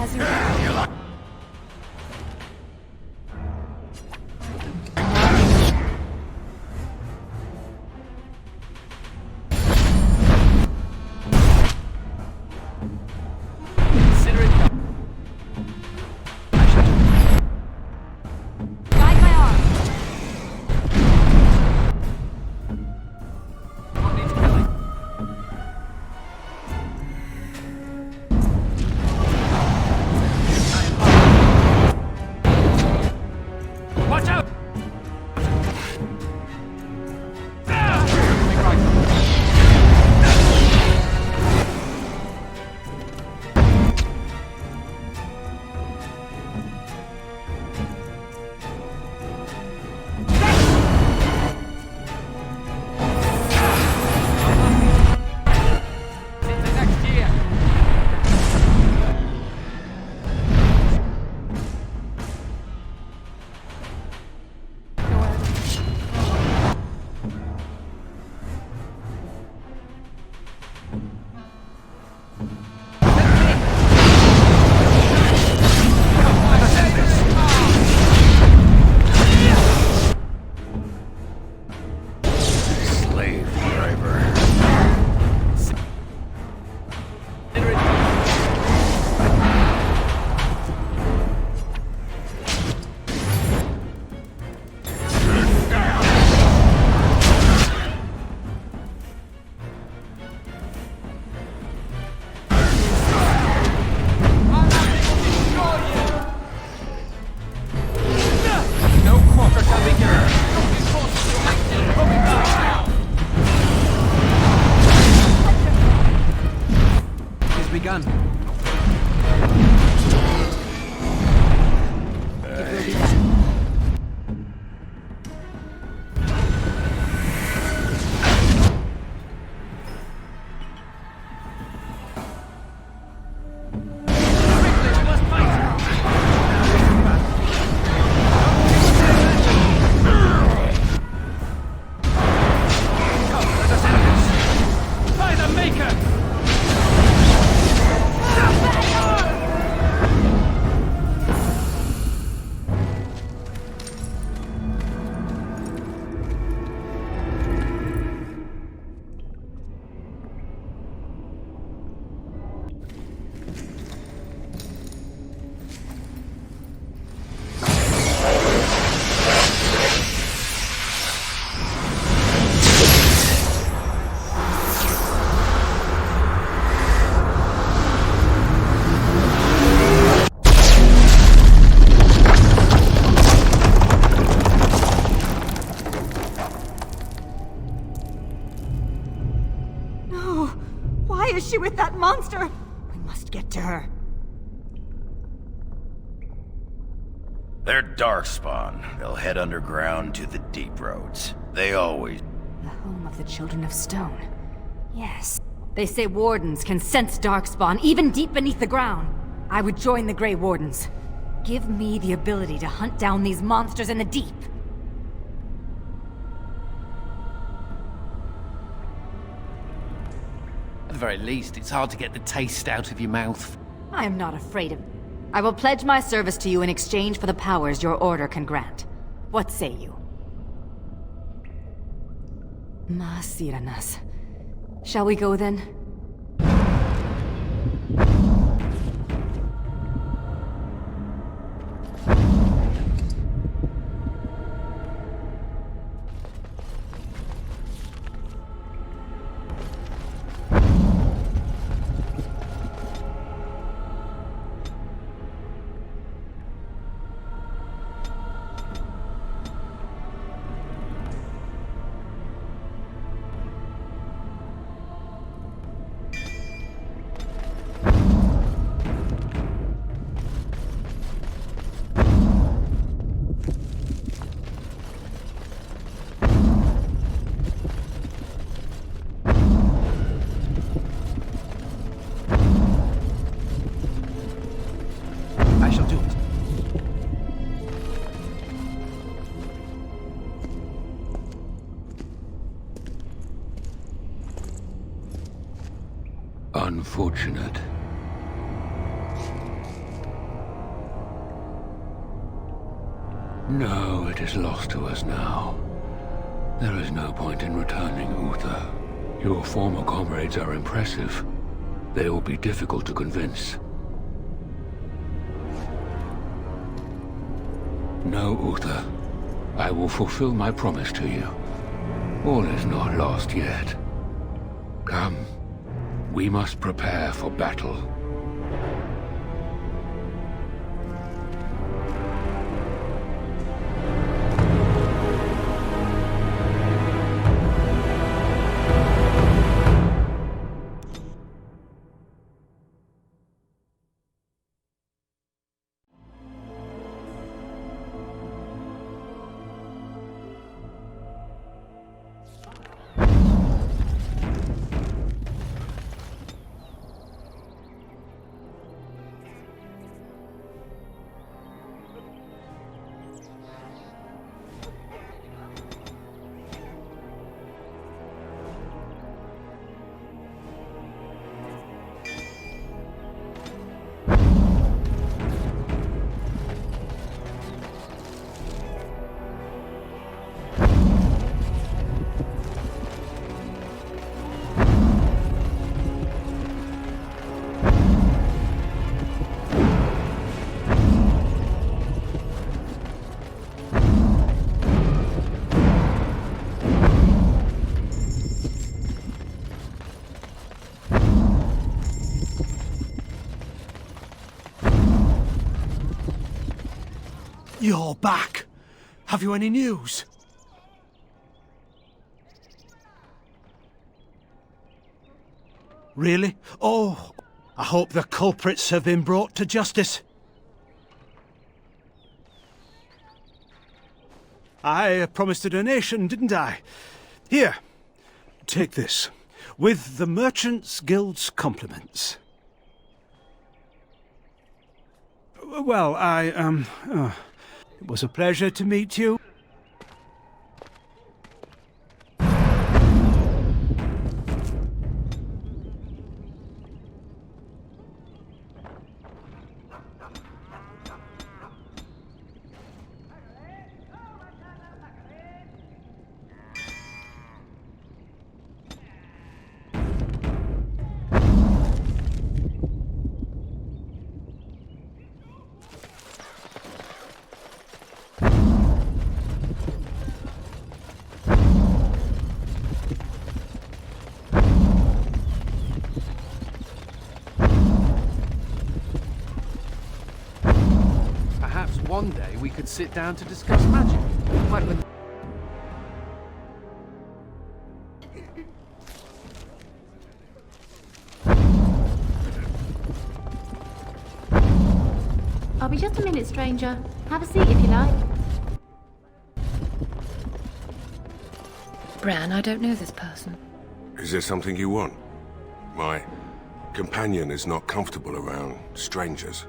As you will. Consider it done. Guide my arm. What needs killing? Watch out! Coming right. Into next year. Slave driver. Consider it done. No quarter shall be given. Broken forces will active. Coming back. It's begun. It will be done. Quickly, we must fight. Come, let us end this. By the Maker! No! Why is she with that monster? We must get to her. They're Darkspawn. They'll head underground to the deep roads. They always... The home of the Children of Stone. Yes. They say wardens can sense Darkspawn, even deep beneath the ground. I would join the Grey Wardens. Give me the ability to hunt down these monsters in the deep. At the very least, it's hard to get the taste out of your mouth. I am not afraid of... I will pledge my service to you in exchange for the powers your order can grant. What say you? Masiranas. Shall we go then? No, it is lost to us now. There is no point in returning, Uther. Your former comrades are impressive. They will be difficult to convince. No, Uther. I will fulfill my promise to you. All is not lost yet. Come. We must prepare for battle. You're back. Have you any news? Really? Oh, I hope the culprits have been brought to justice. I promised a donation, didn't I? Here, take this. With the Merchants Guild's compliments. Well, it was a pleasure to meet you. Perhaps one day we could sit down to discuss magic. What would... I'll be just a minute, stranger. Have a seat if you like. Bran, I don't know this person. Is there something you want? My companion is not comfortable around strangers.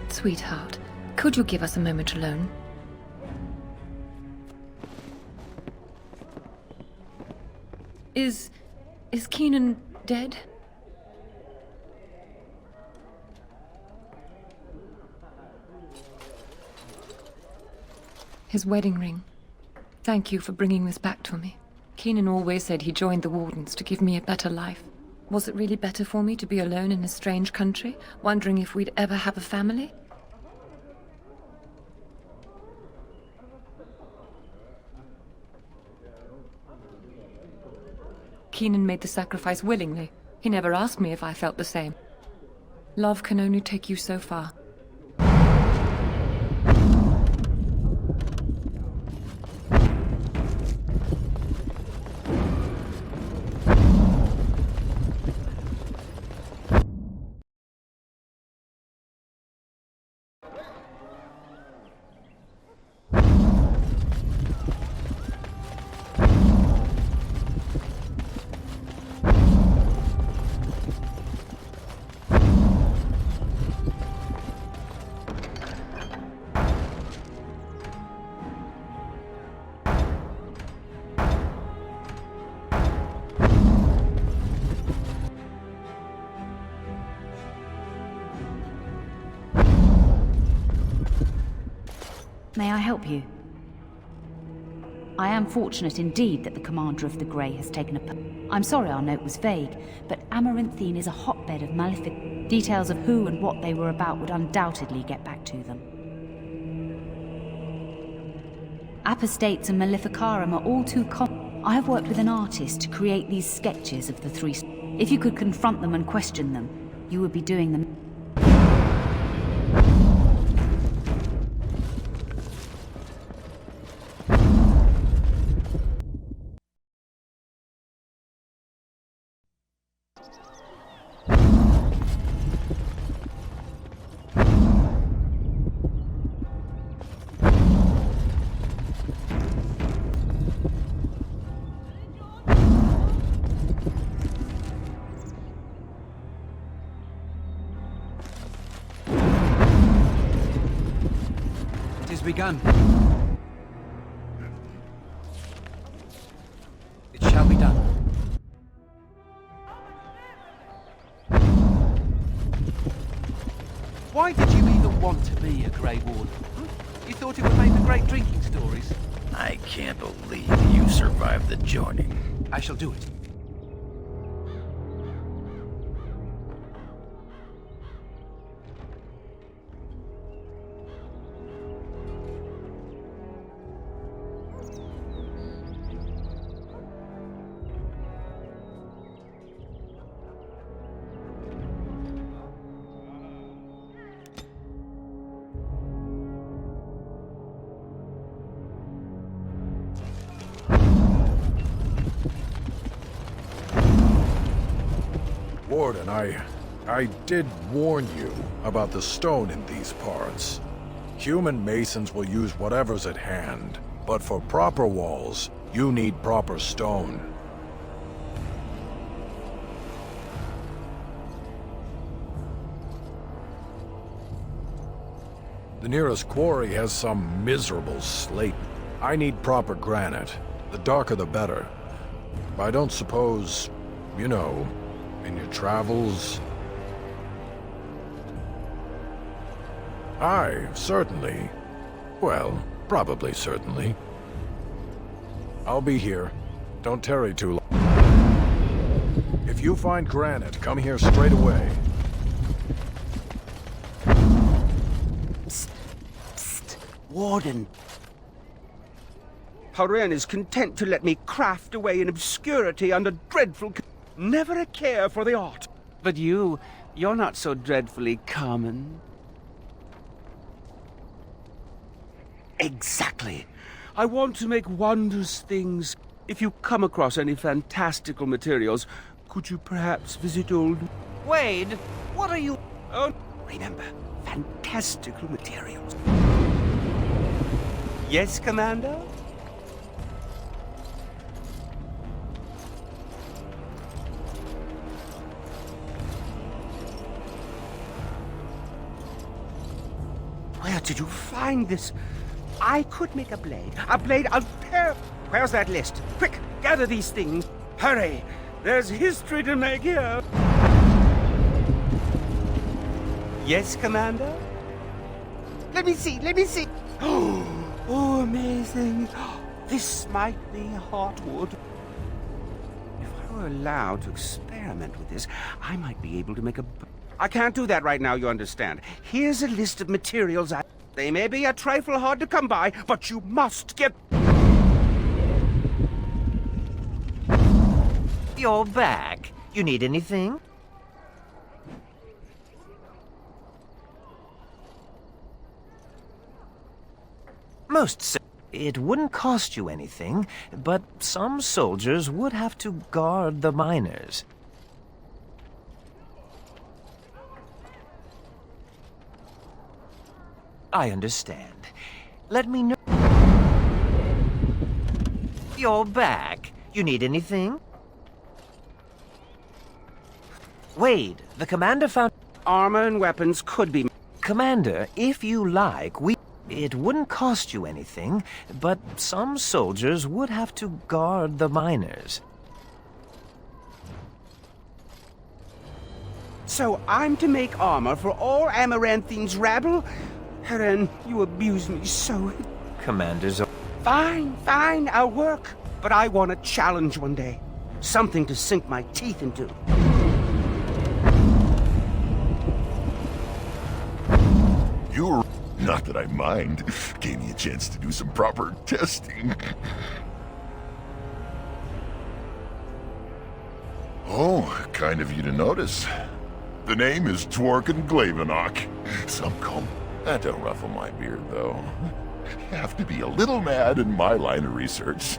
Sweetheart, could you give us a moment alone? Is Keenan dead? His wedding ring. Thank you for bringing this back to me. Keenan always said he joined the Wardens to give me a better life. Was it really better for me to be alone in a strange country, wondering if we'd ever have a family? Keenan made the sacrifice willingly. He never asked me if I felt the same. Love can only take you so far. May I help you? I am fortunate indeed that the commander of the Grey has taken a... I'm sorry our note was vague, but Amaranthine is a hotbed of malefic... Details of who and what they were about would undoubtedly get back to them. Apostates and Maleficarum are all too common. I have worked with an artist to create these sketches of the three... If you could confront them and question them, you would be doing them... Begun. It shall be done. Why did you even want to be a Grey Warden? You thought it would make the great drinking stories? I can't believe you survived the joining. I shall do it. Warden, I did warn you about the stone in these parts. Human masons will use whatever's at hand, but for proper walls, you need proper stone. The nearest quarry has some miserable slate. I need proper granite. The darker the better. I don't suppose, you know, in your travels... Aye, certainly. Well, probably certainly. I'll be here. Don't tarry too long. If you find granite, come here straight away. Psst. Warden. Horan is content to let me craft away in obscurity under dreadful... Never a care for the art. But you're not so dreadfully common. Exactly. I want to make wondrous things. If you come across any fantastical materials, could you perhaps visit old... Wade, what are you... Oh, remember, fantastical materials. Yes, Commander? Where did you find this? I could make a blade. A blade, a pair... Where's that list? Quick, gather these things. Hurry! There's history to make here. Yes, Commander? Let me see. Oh, amazing. This might be hardwood. If I were allowed to experiment with this, I might be able to make a... I can't do that right now, you understand. Here's a list of materials They may be a trifle hard to come by, but you must get... You're back. You need anything? It wouldn't cost you anything, but some soldiers would have to guard the miners. I understand. Let me know. You're back. You need anything? Wade, the commander found... Armor and weapons could be... Commander, if you like, It wouldn't cost you anything, but some soldiers would have to guard the miners. So I'm to make armor for all Amaranthine's rabble? Heren, you abuse me so. Commander's... Fine, I'll work. But I want a challenge one day. Something to sink my teeth into. You're... Not that I mind. Gave me a chance to do some proper testing. Oh, kind of you to notice. The name is Dworken Glavenok. Some call... That don't ruffle my beard, though. Have to be a little mad in my line of research.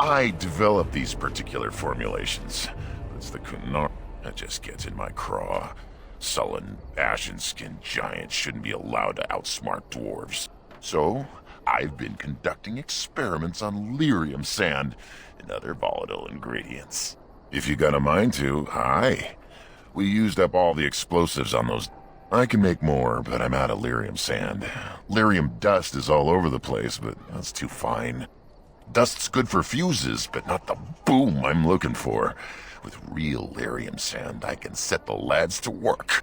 I developed these particular formulations. It's the Kunar that just gets in my craw. Sullen, ashen-skinned giants shouldn't be allowed to outsmart dwarves. So, I've been conducting experiments on lyrium sand and other volatile ingredients. If you got a mind to, aye. We used up all the explosives on those. I can make more, but I'm out of lyrium sand. Lyrium dust is all over the place, but that's too fine. Dust's good for fuses, but not the boom I'm looking for. With real lyrium sand, I can set the lads to work.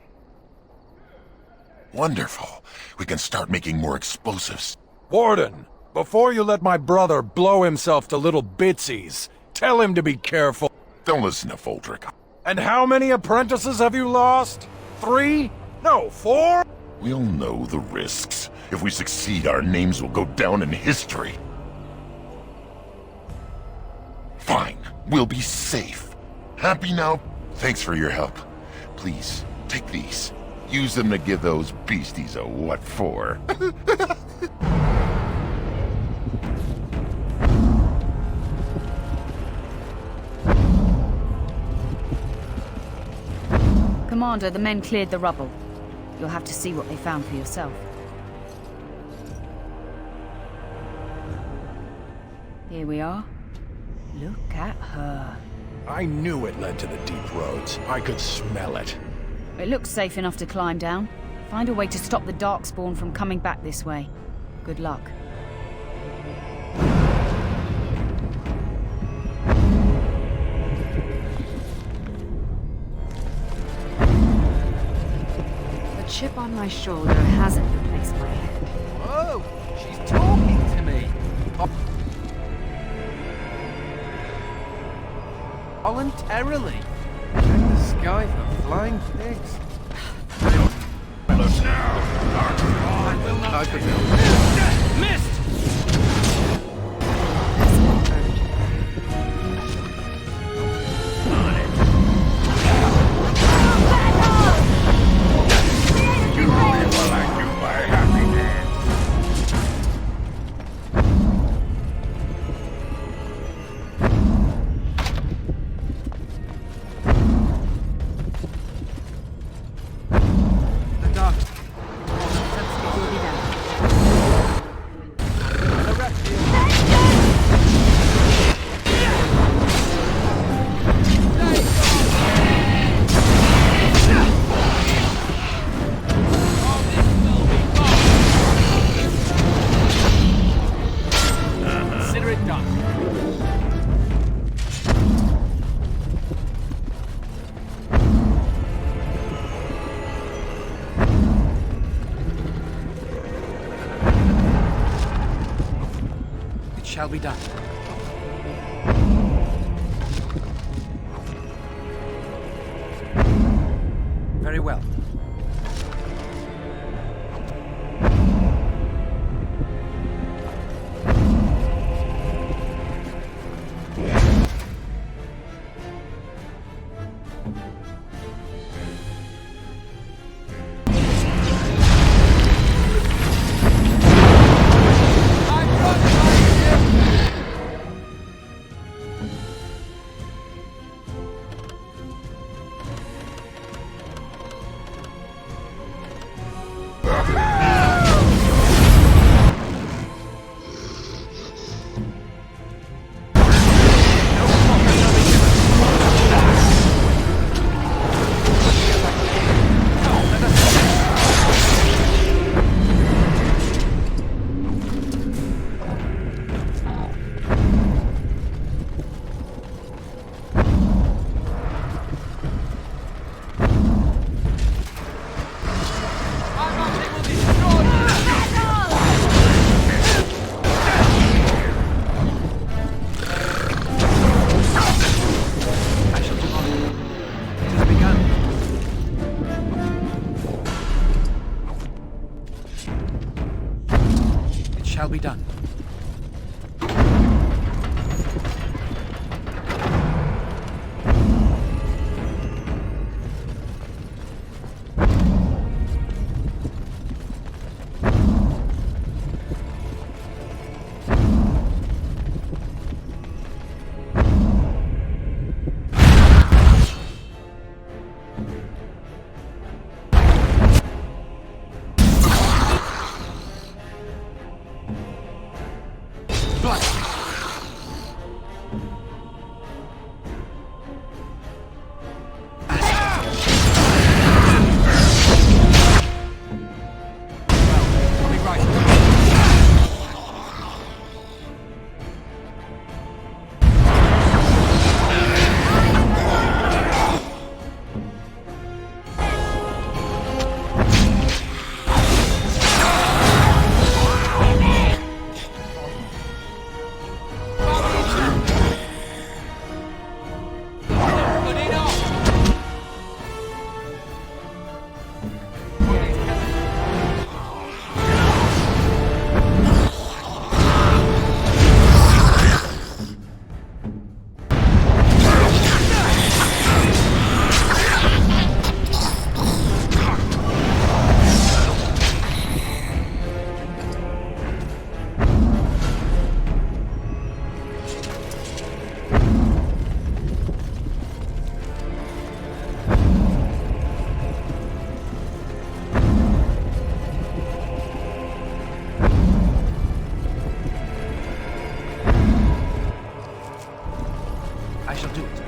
Wonderful. We can start making more explosives. Warden, before you let my brother blow himself to little bitsies, tell him to be careful. Don't listen to Foldrick. And how many apprentices have you lost? 3? No, 4? We'll know the risks. If we succeed, our names will go down in history. Fine. We'll be safe. Happy now? Thanks for your help. Please, take these. Use them to give those beasties a what for. Commander, the men cleared the rubble. You'll have to see what they found for yourself. Here we are. Look at her. I knew it led to the deep roads. I could smell it. It looks safe enough to climb down. Find a way to stop the Darkspawn from coming back this way. Good luck. The chip on my shoulder hasn't replaced my head. Whoa! She's talking to me! Voluntarily. Check the sky for flying pigs. Us now! I will not. Missed! You only while I do my happy dance. Shall be done. Very well. shall be done. I shall do it.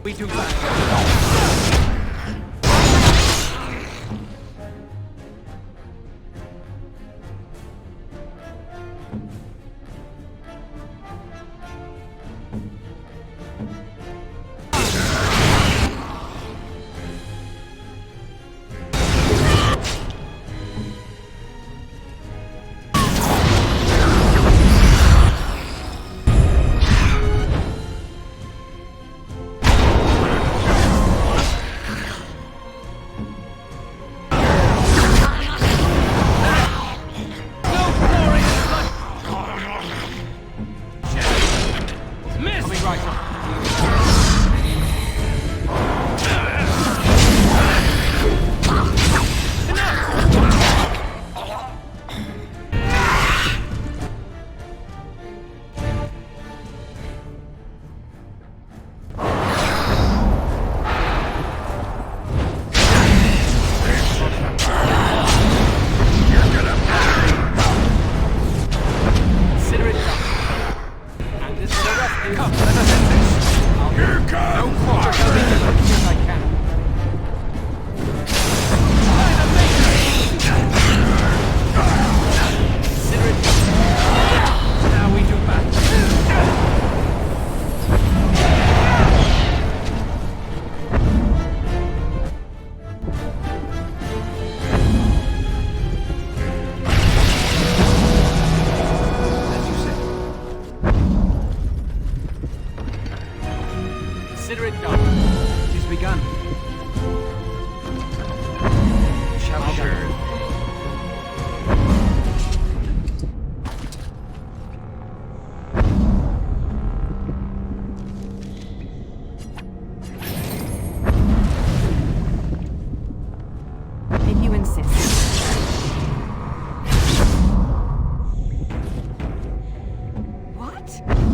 We do Consider it done. It is begun. Shall we go? If you insist. What?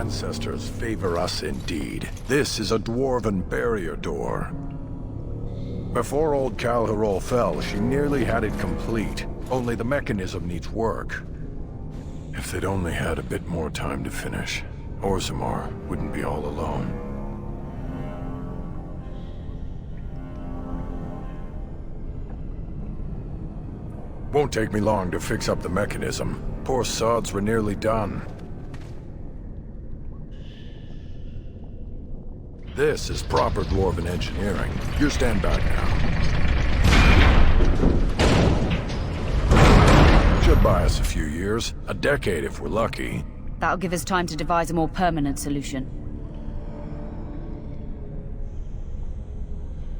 ancestors favor us indeed. This is a dwarven barrier door. Before old Calharol fell, she nearly had it complete. Only the mechanism needs work. If they'd only had a bit more time to finish, Orzammar wouldn't be all alone. Won't take me long to fix up the mechanism. Poor sods were nearly done. This is proper Dwarven engineering. You stand back now. Should buy us a few years. A decade if we're lucky. That'll give us time to devise a more permanent solution.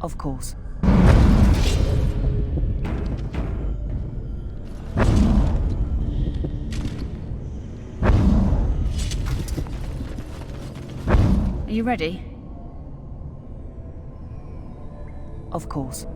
Of course. Are you ready? Of course.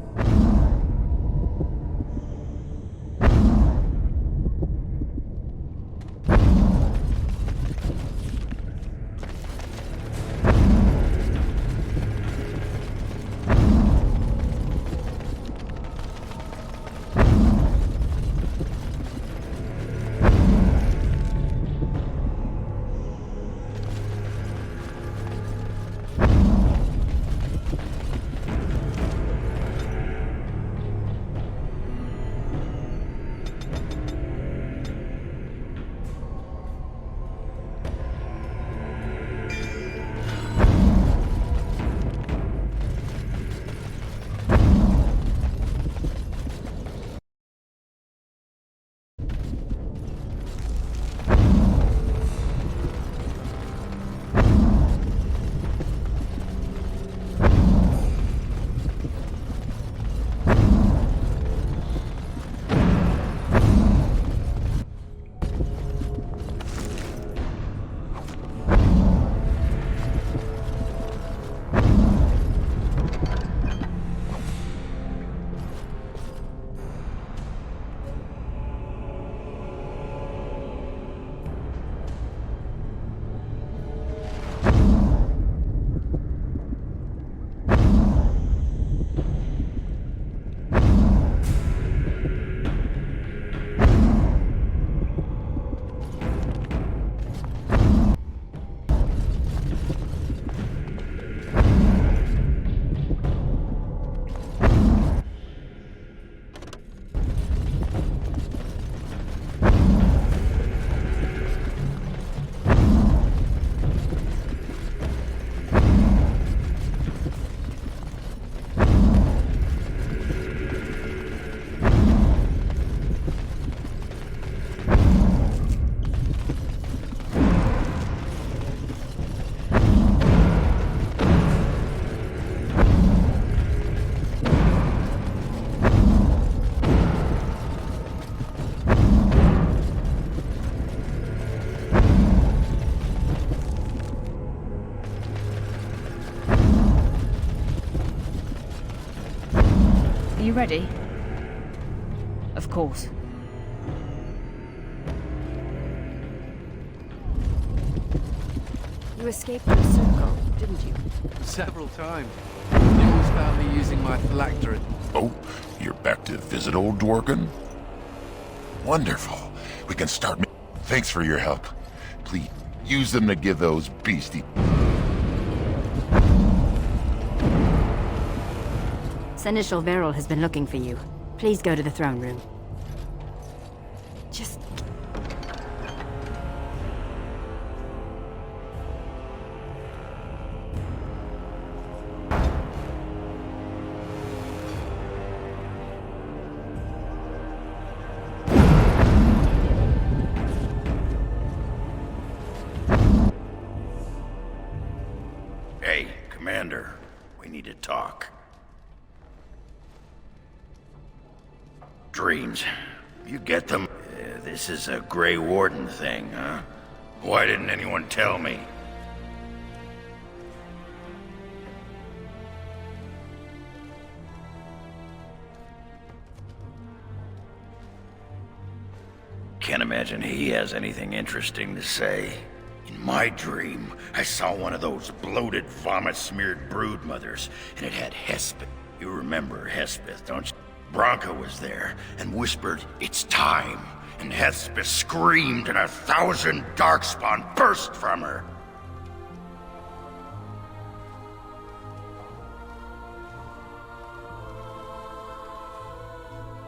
You ready? Of course. You escaped your circle, didn't you? Several times. You always found me using my phylactery. Oh, you're back to visit old Dworkin? Wonderful. We can start. Thanks for your help. Please, use them to give those beastie. Seneschal Verrill has been looking for you. Please go to the throne room. Just... Hey, Commander. We need to talk. Dreams. You get them? This is a Grey Warden thing, huh? Why didn't anyone tell me? Can't imagine he has anything interesting to say. In my dream, I saw one of those bloated, vomit-smeared broodmothers, and it had Hespeth. You remember Hespeth, don't you? Branka was there and whispered, "It's time." and Hethspe screamed and 1,000 darkspawn burst from her.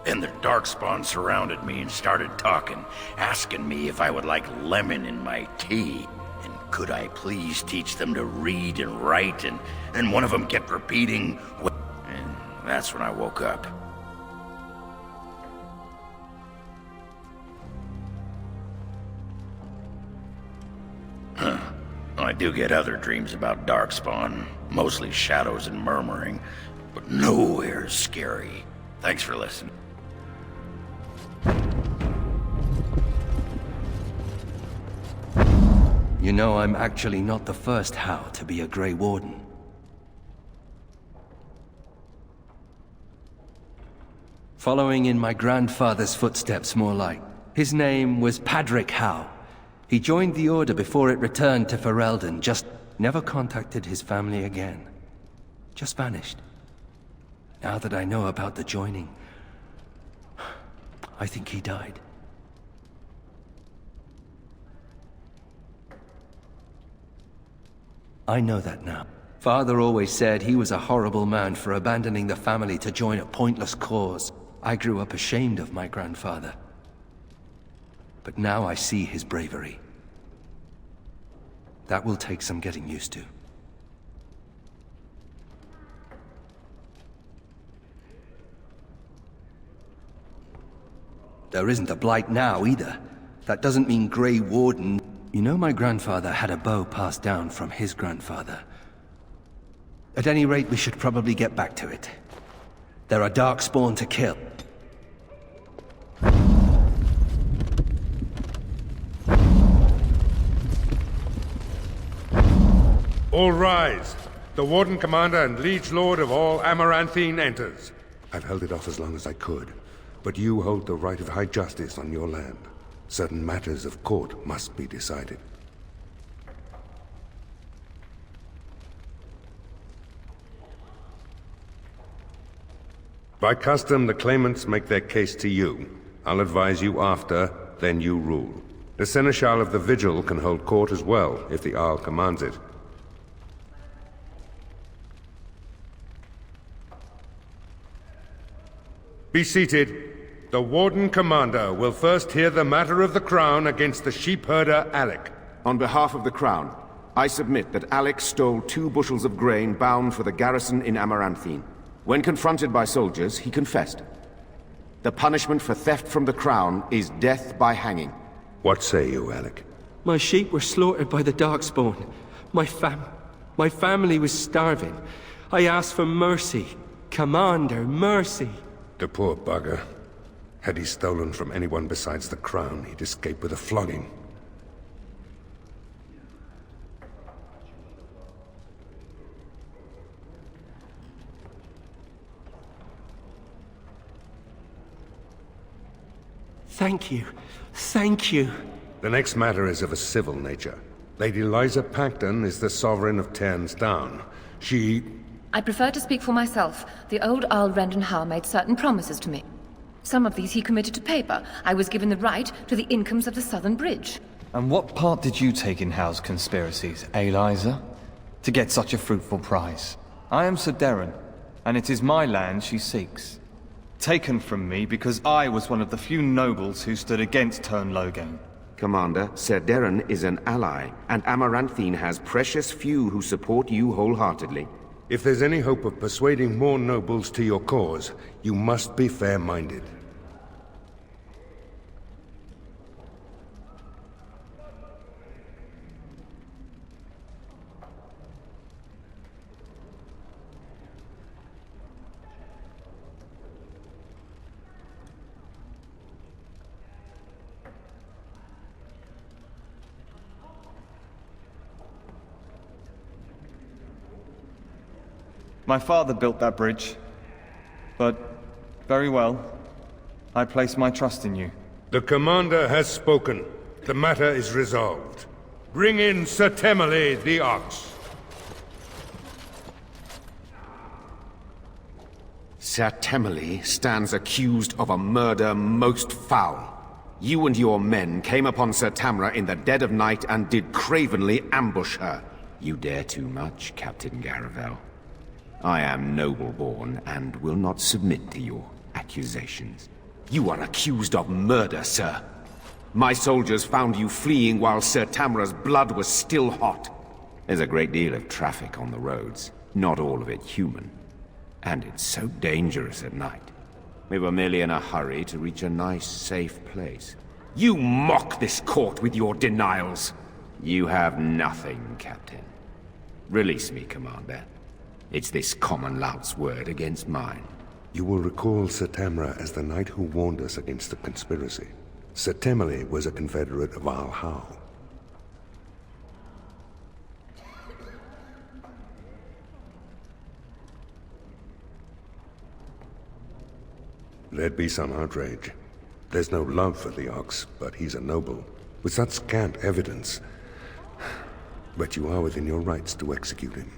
And the darkspawn surrounded me and started talking, asking me if I would like lemon in my tea, and could I please teach them to read and write, and one of them kept repeating, and that's when I woke up. I do get other dreams about darkspawn, mostly shadows and murmuring, but nowhere as scary. Thanks for listening. You know, I'm actually not the first How to be a Grey Warden. Following in my grandfather's footsteps, more like. His name was Padric How. He joined the Order before it returned to Ferelden, just never contacted his family again. Just vanished. Now that I know about the joining, I think he died. I know that now. Father always said he was a horrible man for abandoning the family to join a pointless cause. I grew up ashamed of my grandfather. But now I see his bravery. That will take some getting used to. There isn't a blight now, either. That doesn't mean Grey Warden. You know my grandfather had a bow passed down from his grandfather. At any rate, we should probably get back to it. There are darkspawn to kill. All rise. The Warden Commander and Liege Lord of all Amaranthine enters. I've held it off as long as I could, but you hold the right of high justice on your land. Certain matters of court must be decided. By custom, the claimants make their case to you. I'll advise you after, then you rule. The Seneschal of the Vigil can hold court as well, if the Arl commands it. Be seated. The Warden Commander will first hear the matter of the Crown against the sheepherder Alec. On behalf of the Crown, I submit that Alec stole 2 bushels of grain bound for the garrison in Amaranthine. When confronted by soldiers, he confessed. The punishment for theft from the Crown is death by hanging. What say you, Alec? My sheep were slaughtered by the Darkspawn. My family was starving. I asked for mercy. Commander, mercy. The poor bugger. Had he stolen from anyone besides the Crown, he'd escape with a flogging. Thank you. Thank you. The next matter is of a civil nature. Lady Lysa Pacton is the Sovereign of Terns Down. I prefer to speak for myself. The old Earl Rendon Howe made certain promises to me. Some of these he committed to paper. I was given the right to the incomes of the Southern Bridge. And what part did you take in Howe's conspiracies, Lysa? To get such a fruitful prize. I am Sir Darren, and it is my land she seeks. Taken from me because I was one of the few nobles who stood against Tern Loghain. Commander, Sir Darren is an ally, and Amaranthine has precious few who support you wholeheartedly. If there's any hope of persuading more nobles to your cause, you must be fair-minded. My father built that bridge. But, very well. I place my trust in you. The Commander has spoken. The matter is resolved. Bring in Sir Temmerley the Ox. Sir Temmerley stands accused of a murder most foul. You and your men came upon Sir Tamra in the dead of night and did cravenly ambush her. You dare too much, Captain Garavel. I am noble-born and will not submit to your accusations. You are accused of murder, sir. My soldiers found you fleeing while Sir Tamra's blood was still hot. There's a great deal of traffic on the roads, not all of it human. And it's so dangerous at night. We were merely in a hurry to reach a nice, safe place. You mock this court with your denials. You have nothing, Captain. Release me, Commander. It's this common lout's word against mine. You will recall Sir Tamra as the knight who warned us against the conspiracy. Sir Temeli was a confederate of Al Hau. There'd be some outrage. There's no love for the Ox, but he's a noble, with such scant evidence. But you are within your rights to execute him.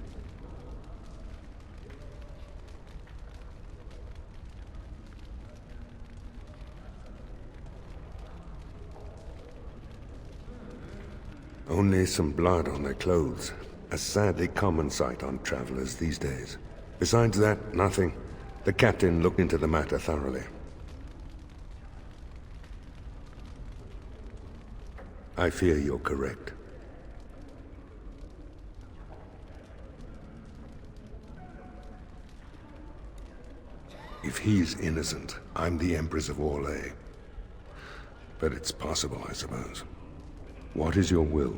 Only some blood on their clothes. A sadly common sight on travelers these days. Besides that, nothing. The captain looked into the matter thoroughly. I fear you're correct. If he's innocent, I'm the Empress of Orlais. But it's possible, I suppose. What is your will?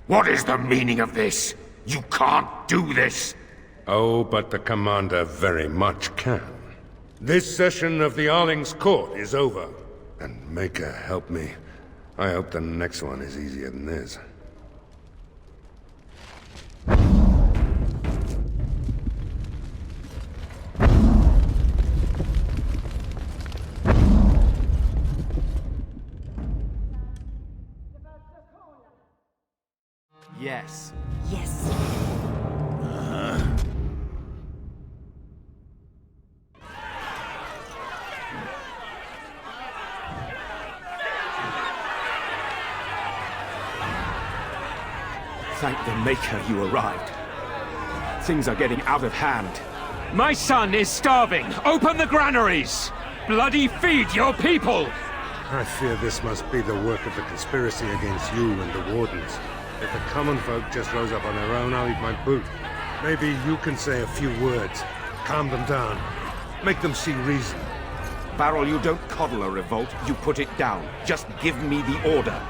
What is the meaning of this? You can't do this! Oh, but the Commander very much can. This session of the Arling's court is over. And Maker help me. I hope the next one is easier than this. Yes. Yes. Thank the Maker you arrived. Things are getting out of hand. My son is starving! Open the granaries! Bloody feed your people! I fear this must be the work of the conspiracy against you and the Wardens. If the common folk just rose up on their own, I'll eat my boot. Maybe you can say a few words. Calm them down. Make them see reason. Barrel, you don't coddle a revolt, you put it down. Just give me the order.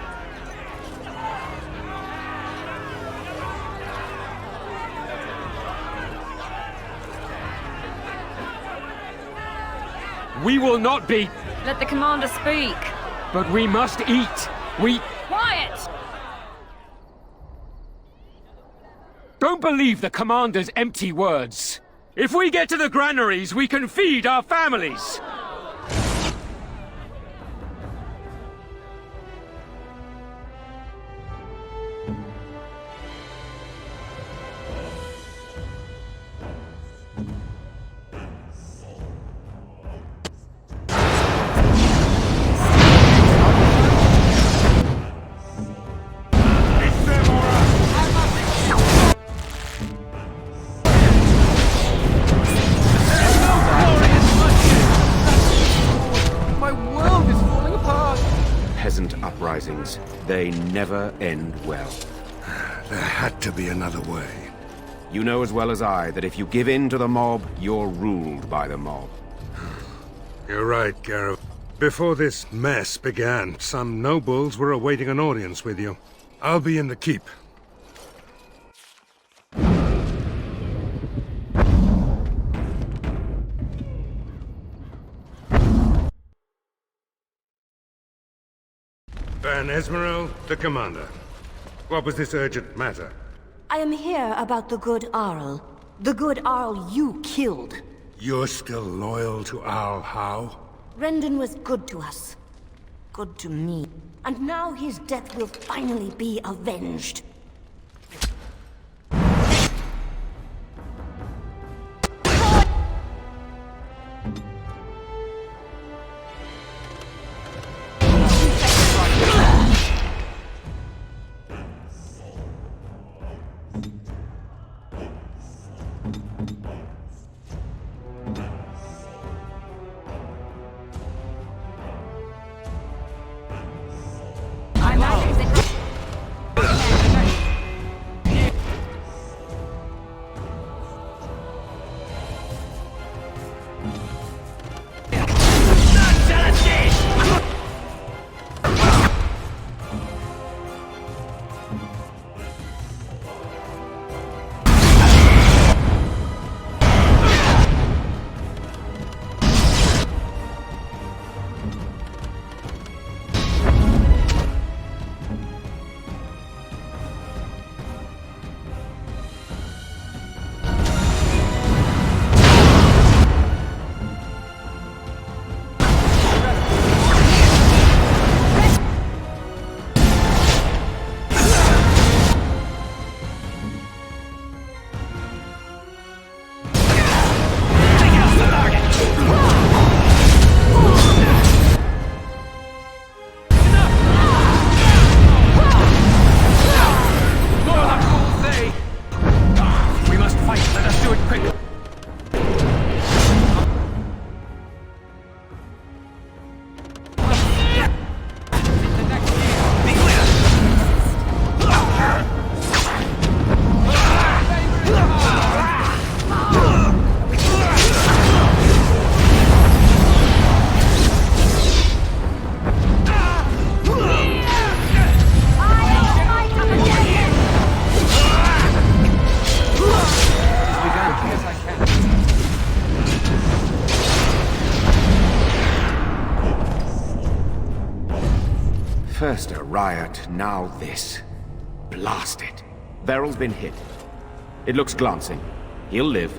We will not be... Let the commander speak. But we must eat. Quiet! Don't believe the commander's empty words. If we get to the granaries, we can feed our families. Uprisings. They never end well. There had to be another way. You know as well as I that if you give in to the mob, you're ruled by the mob. You're right, Gareth. Before this mess began, some nobles were awaiting an audience with you. I'll be in the keep. Van Esmeralda, the commander. What was this urgent matter? I am here about the good Arl. The good Arl you killed. You're still loyal to Arl Howe? Rendon was good to us. Good to me. And now his death will finally be avenged. First a riot, now this. Blast it. Veryl's been hit. It looks glancing. He'll live.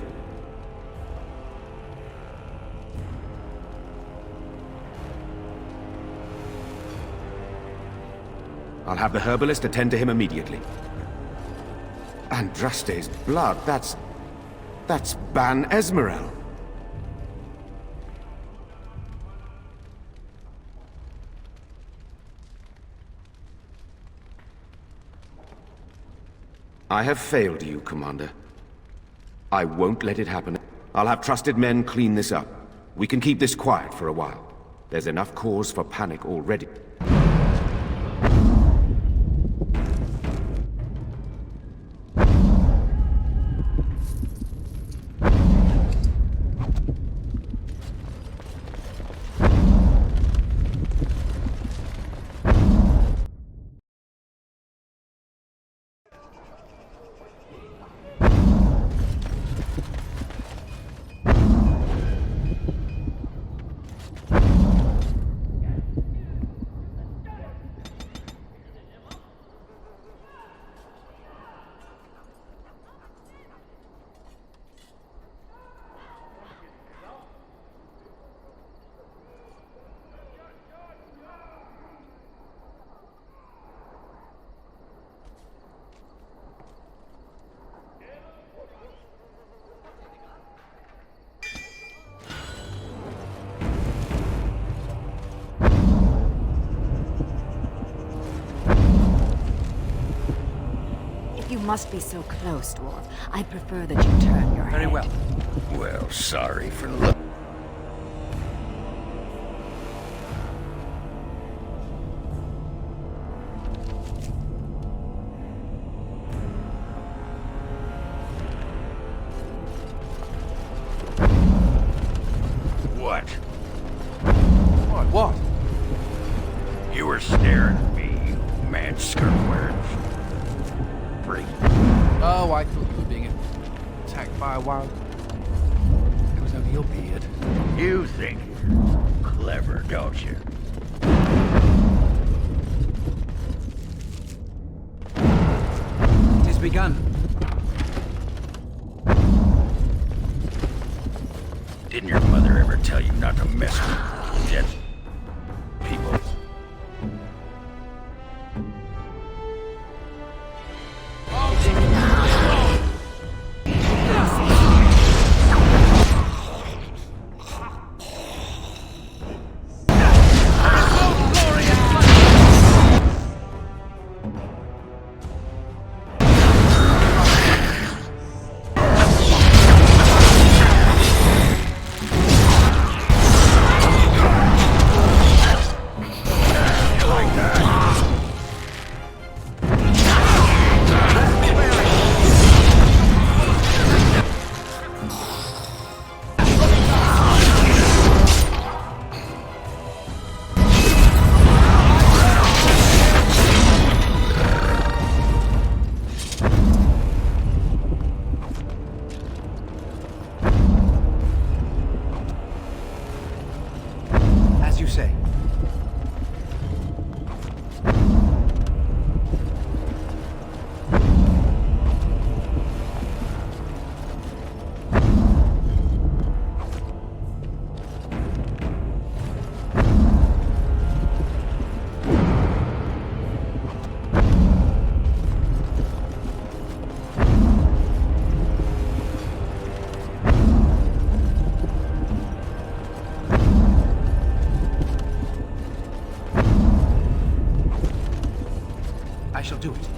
I'll have the herbalist attend to him immediately. Andraste's blood, that's Ban Esmerel. I have failed you, Commander. I won't let it happen. I'll have trusted men clean this up. We can keep this quiet for a while. There's enough cause for panic already. You must be so close, Dwarf. I prefer that you turn your head. Very well. Well, sorry for look. What? What? You were staring at me, you mad skirt-wearing freak. Oh, I thought you were being attacked by a wild... It was over your beard. You think you're clever, don't you? It has begun. Didn't your mother ever tell you not to mess with dead people? As you say. I shall do it.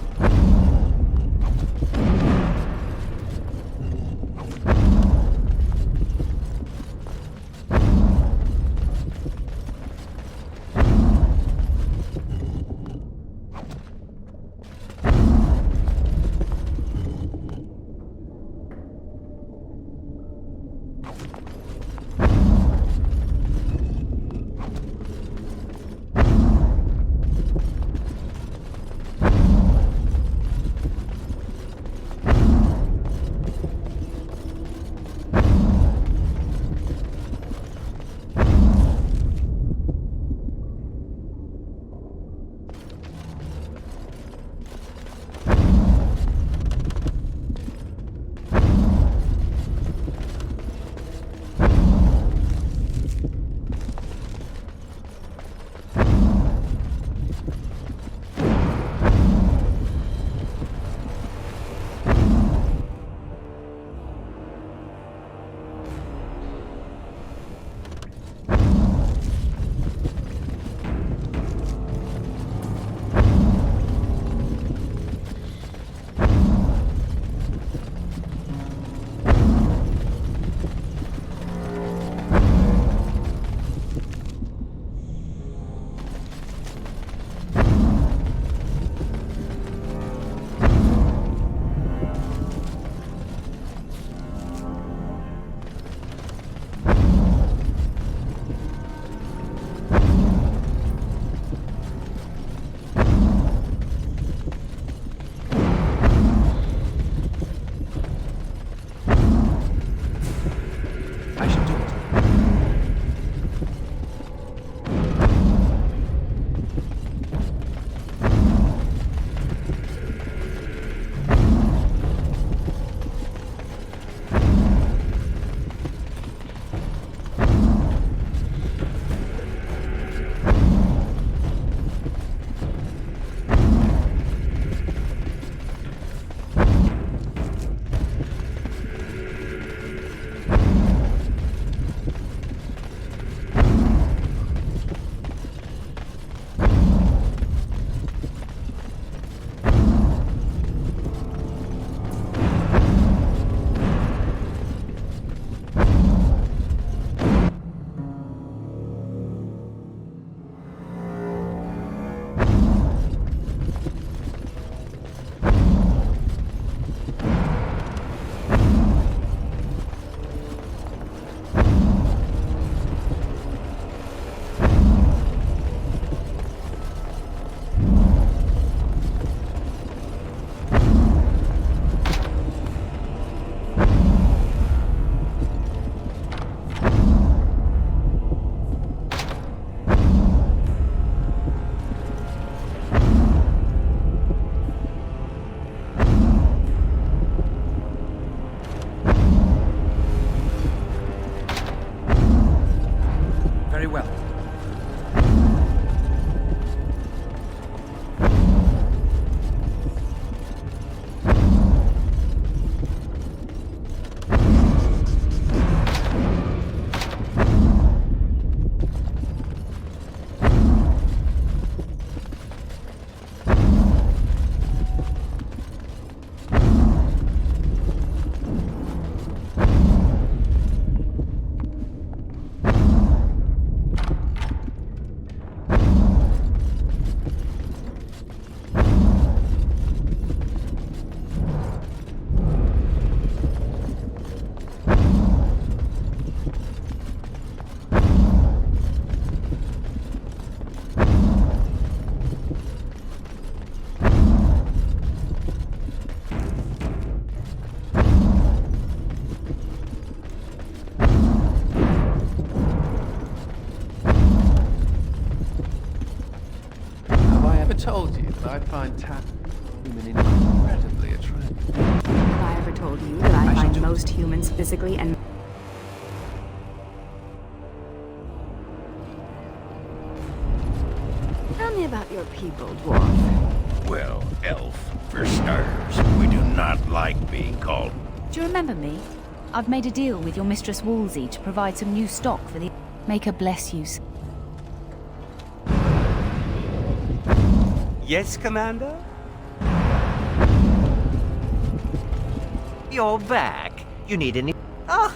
told you that I find human incredibly attractive. Have I ever told you that I find most humans physically and... Tell me about your people, dwarf. Well, elf, for starters, we do not like being called. Do you remember me? I've made a deal with your Mistress Wolsey to provide some new stock for the... Make her bless you. Yes, Commander? You're back. You need any... Ah!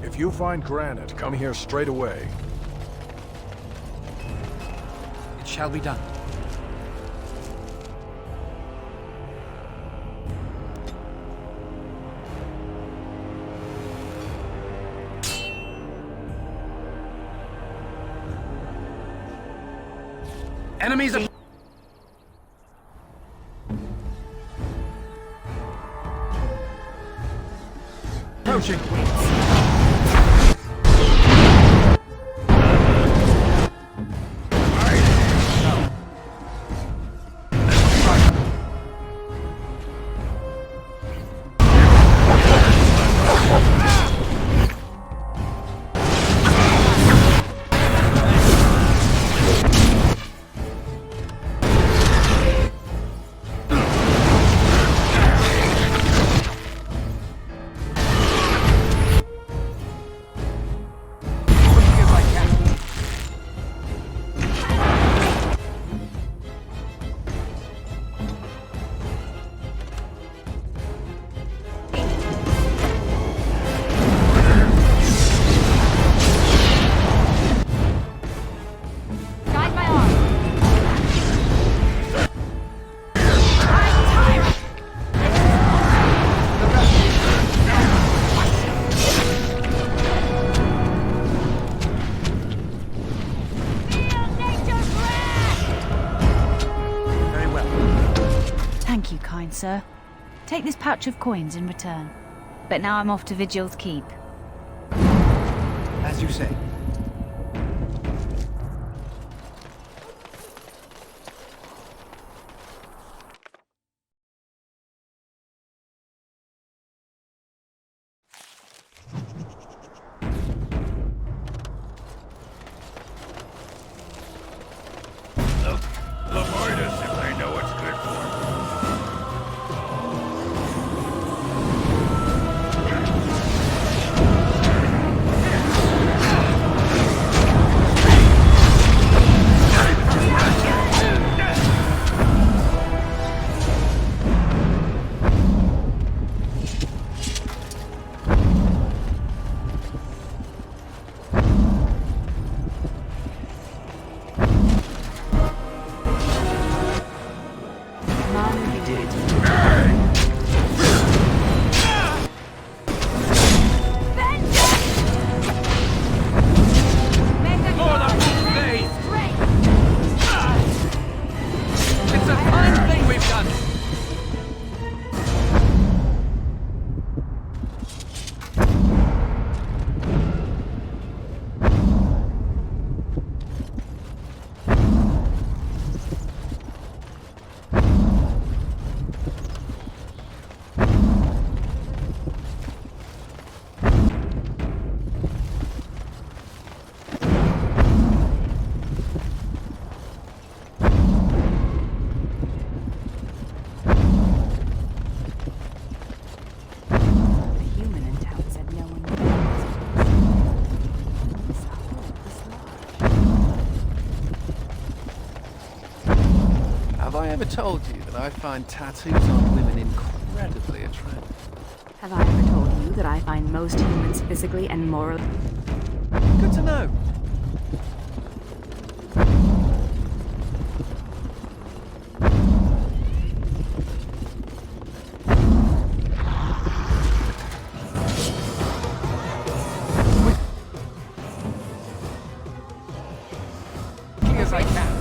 If you find granite, come here straight away. It shall be done. Enemies are... approaching. Thank you, kind sir. Take this pouch of coins in return. But now I'm off to Vigil's Keep. As you say. Avoid us if they know what's good for them. Have I ever told you that I find tattoos on women incredibly attractive? Have I ever told you that I find most humans physically and morally... Good to know. As I can.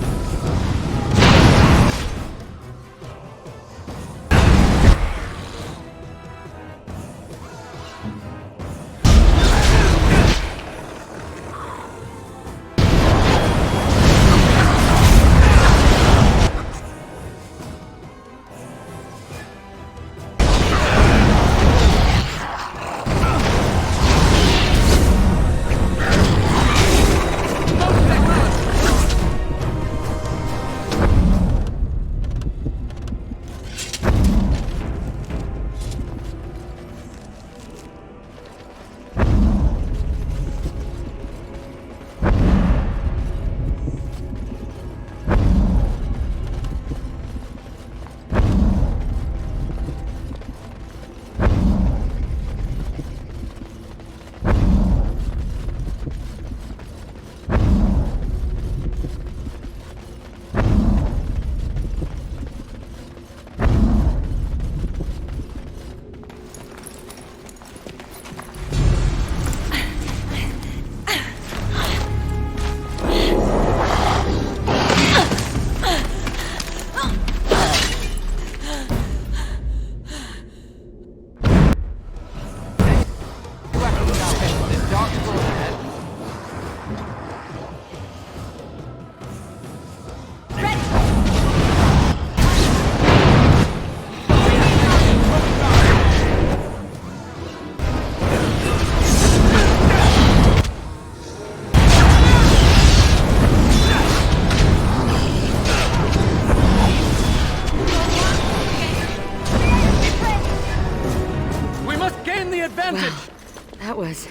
That was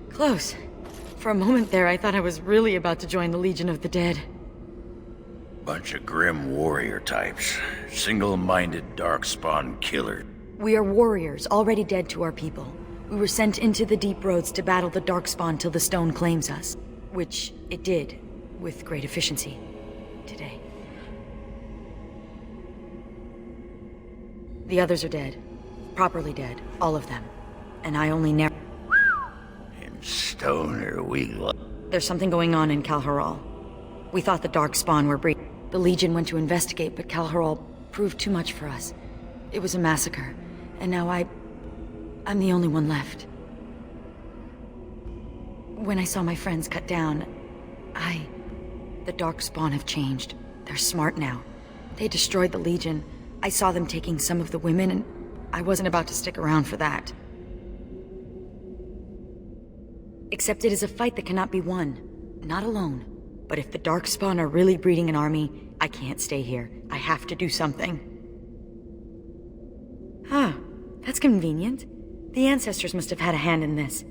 close. For a moment there, I thought I was really about to join the Legion of the Dead. Bunch of grim warrior types. Single-minded darkspawn killers. We are warriors, already dead to our people. We were sent into the deep roads to battle the Darkspawn till the stone claims us. Which it did, with great efficiency, today. The others are dead. Properly dead, all of them. And I only never... In stone or we... There's something going on in Kalharal. We thought the Darkspawn were breeding. The Legion went to investigate, but Kalharal proved too much for us. It was a massacre, and now I'm the only one left. When I saw my friends cut down, the Darkspawn have changed. They're smart now. They destroyed the Legion. I saw them taking some of the women, and I wasn't about to stick around for that. Except it is a fight that cannot be won. Not alone. But if the Darkspawn are really breeding an army, I can't stay here. I have to do something. Ah, that's convenient. The ancestors must have had a hand in this.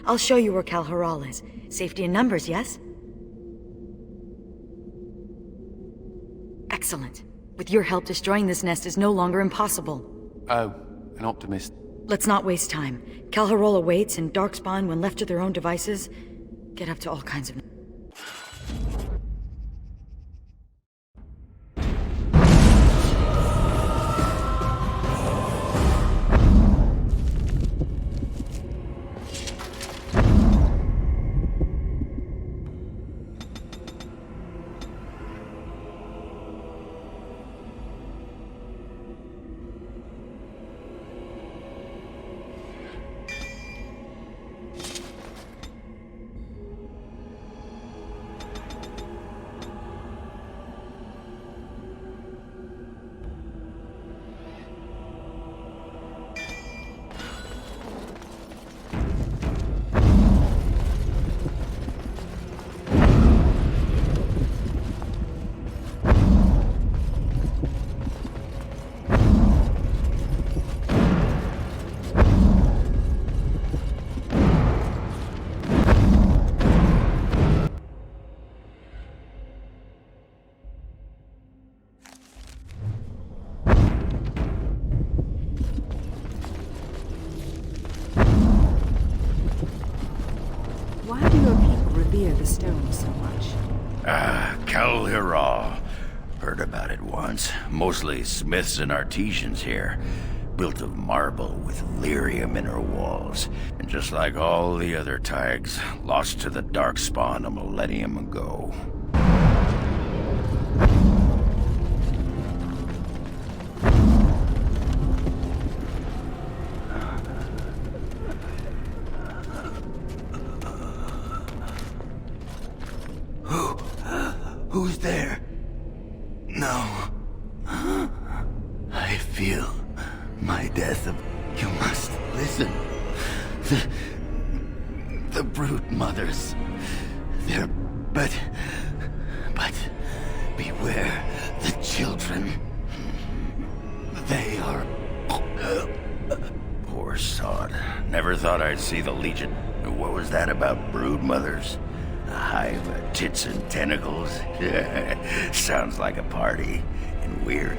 I'll show you where Kal Haral is. Safety in numbers, yes? Excellent. With your help, destroying this nest is no longer impossible. Oh, an optimist. Let's not waste time. Kal Haral awaits, and Darkspawn, when left to their own devices, get up to all kinds of... Why do your people revere the stone so much? Kal Haral. Heard about it once. Mostly smiths and artisans here. Built of marble with lyrium in her walls. And just like all the other tags, lost to the Darkspawn a millennium ago. Who's there? No. I feel my death. You must listen. The brood mothers. They're... But beware the children. They are... Poor sod. Never thought I'd see the Legion. What was that about brood mothers? A hive of tits and tentacles? Sounds like a party. And weird.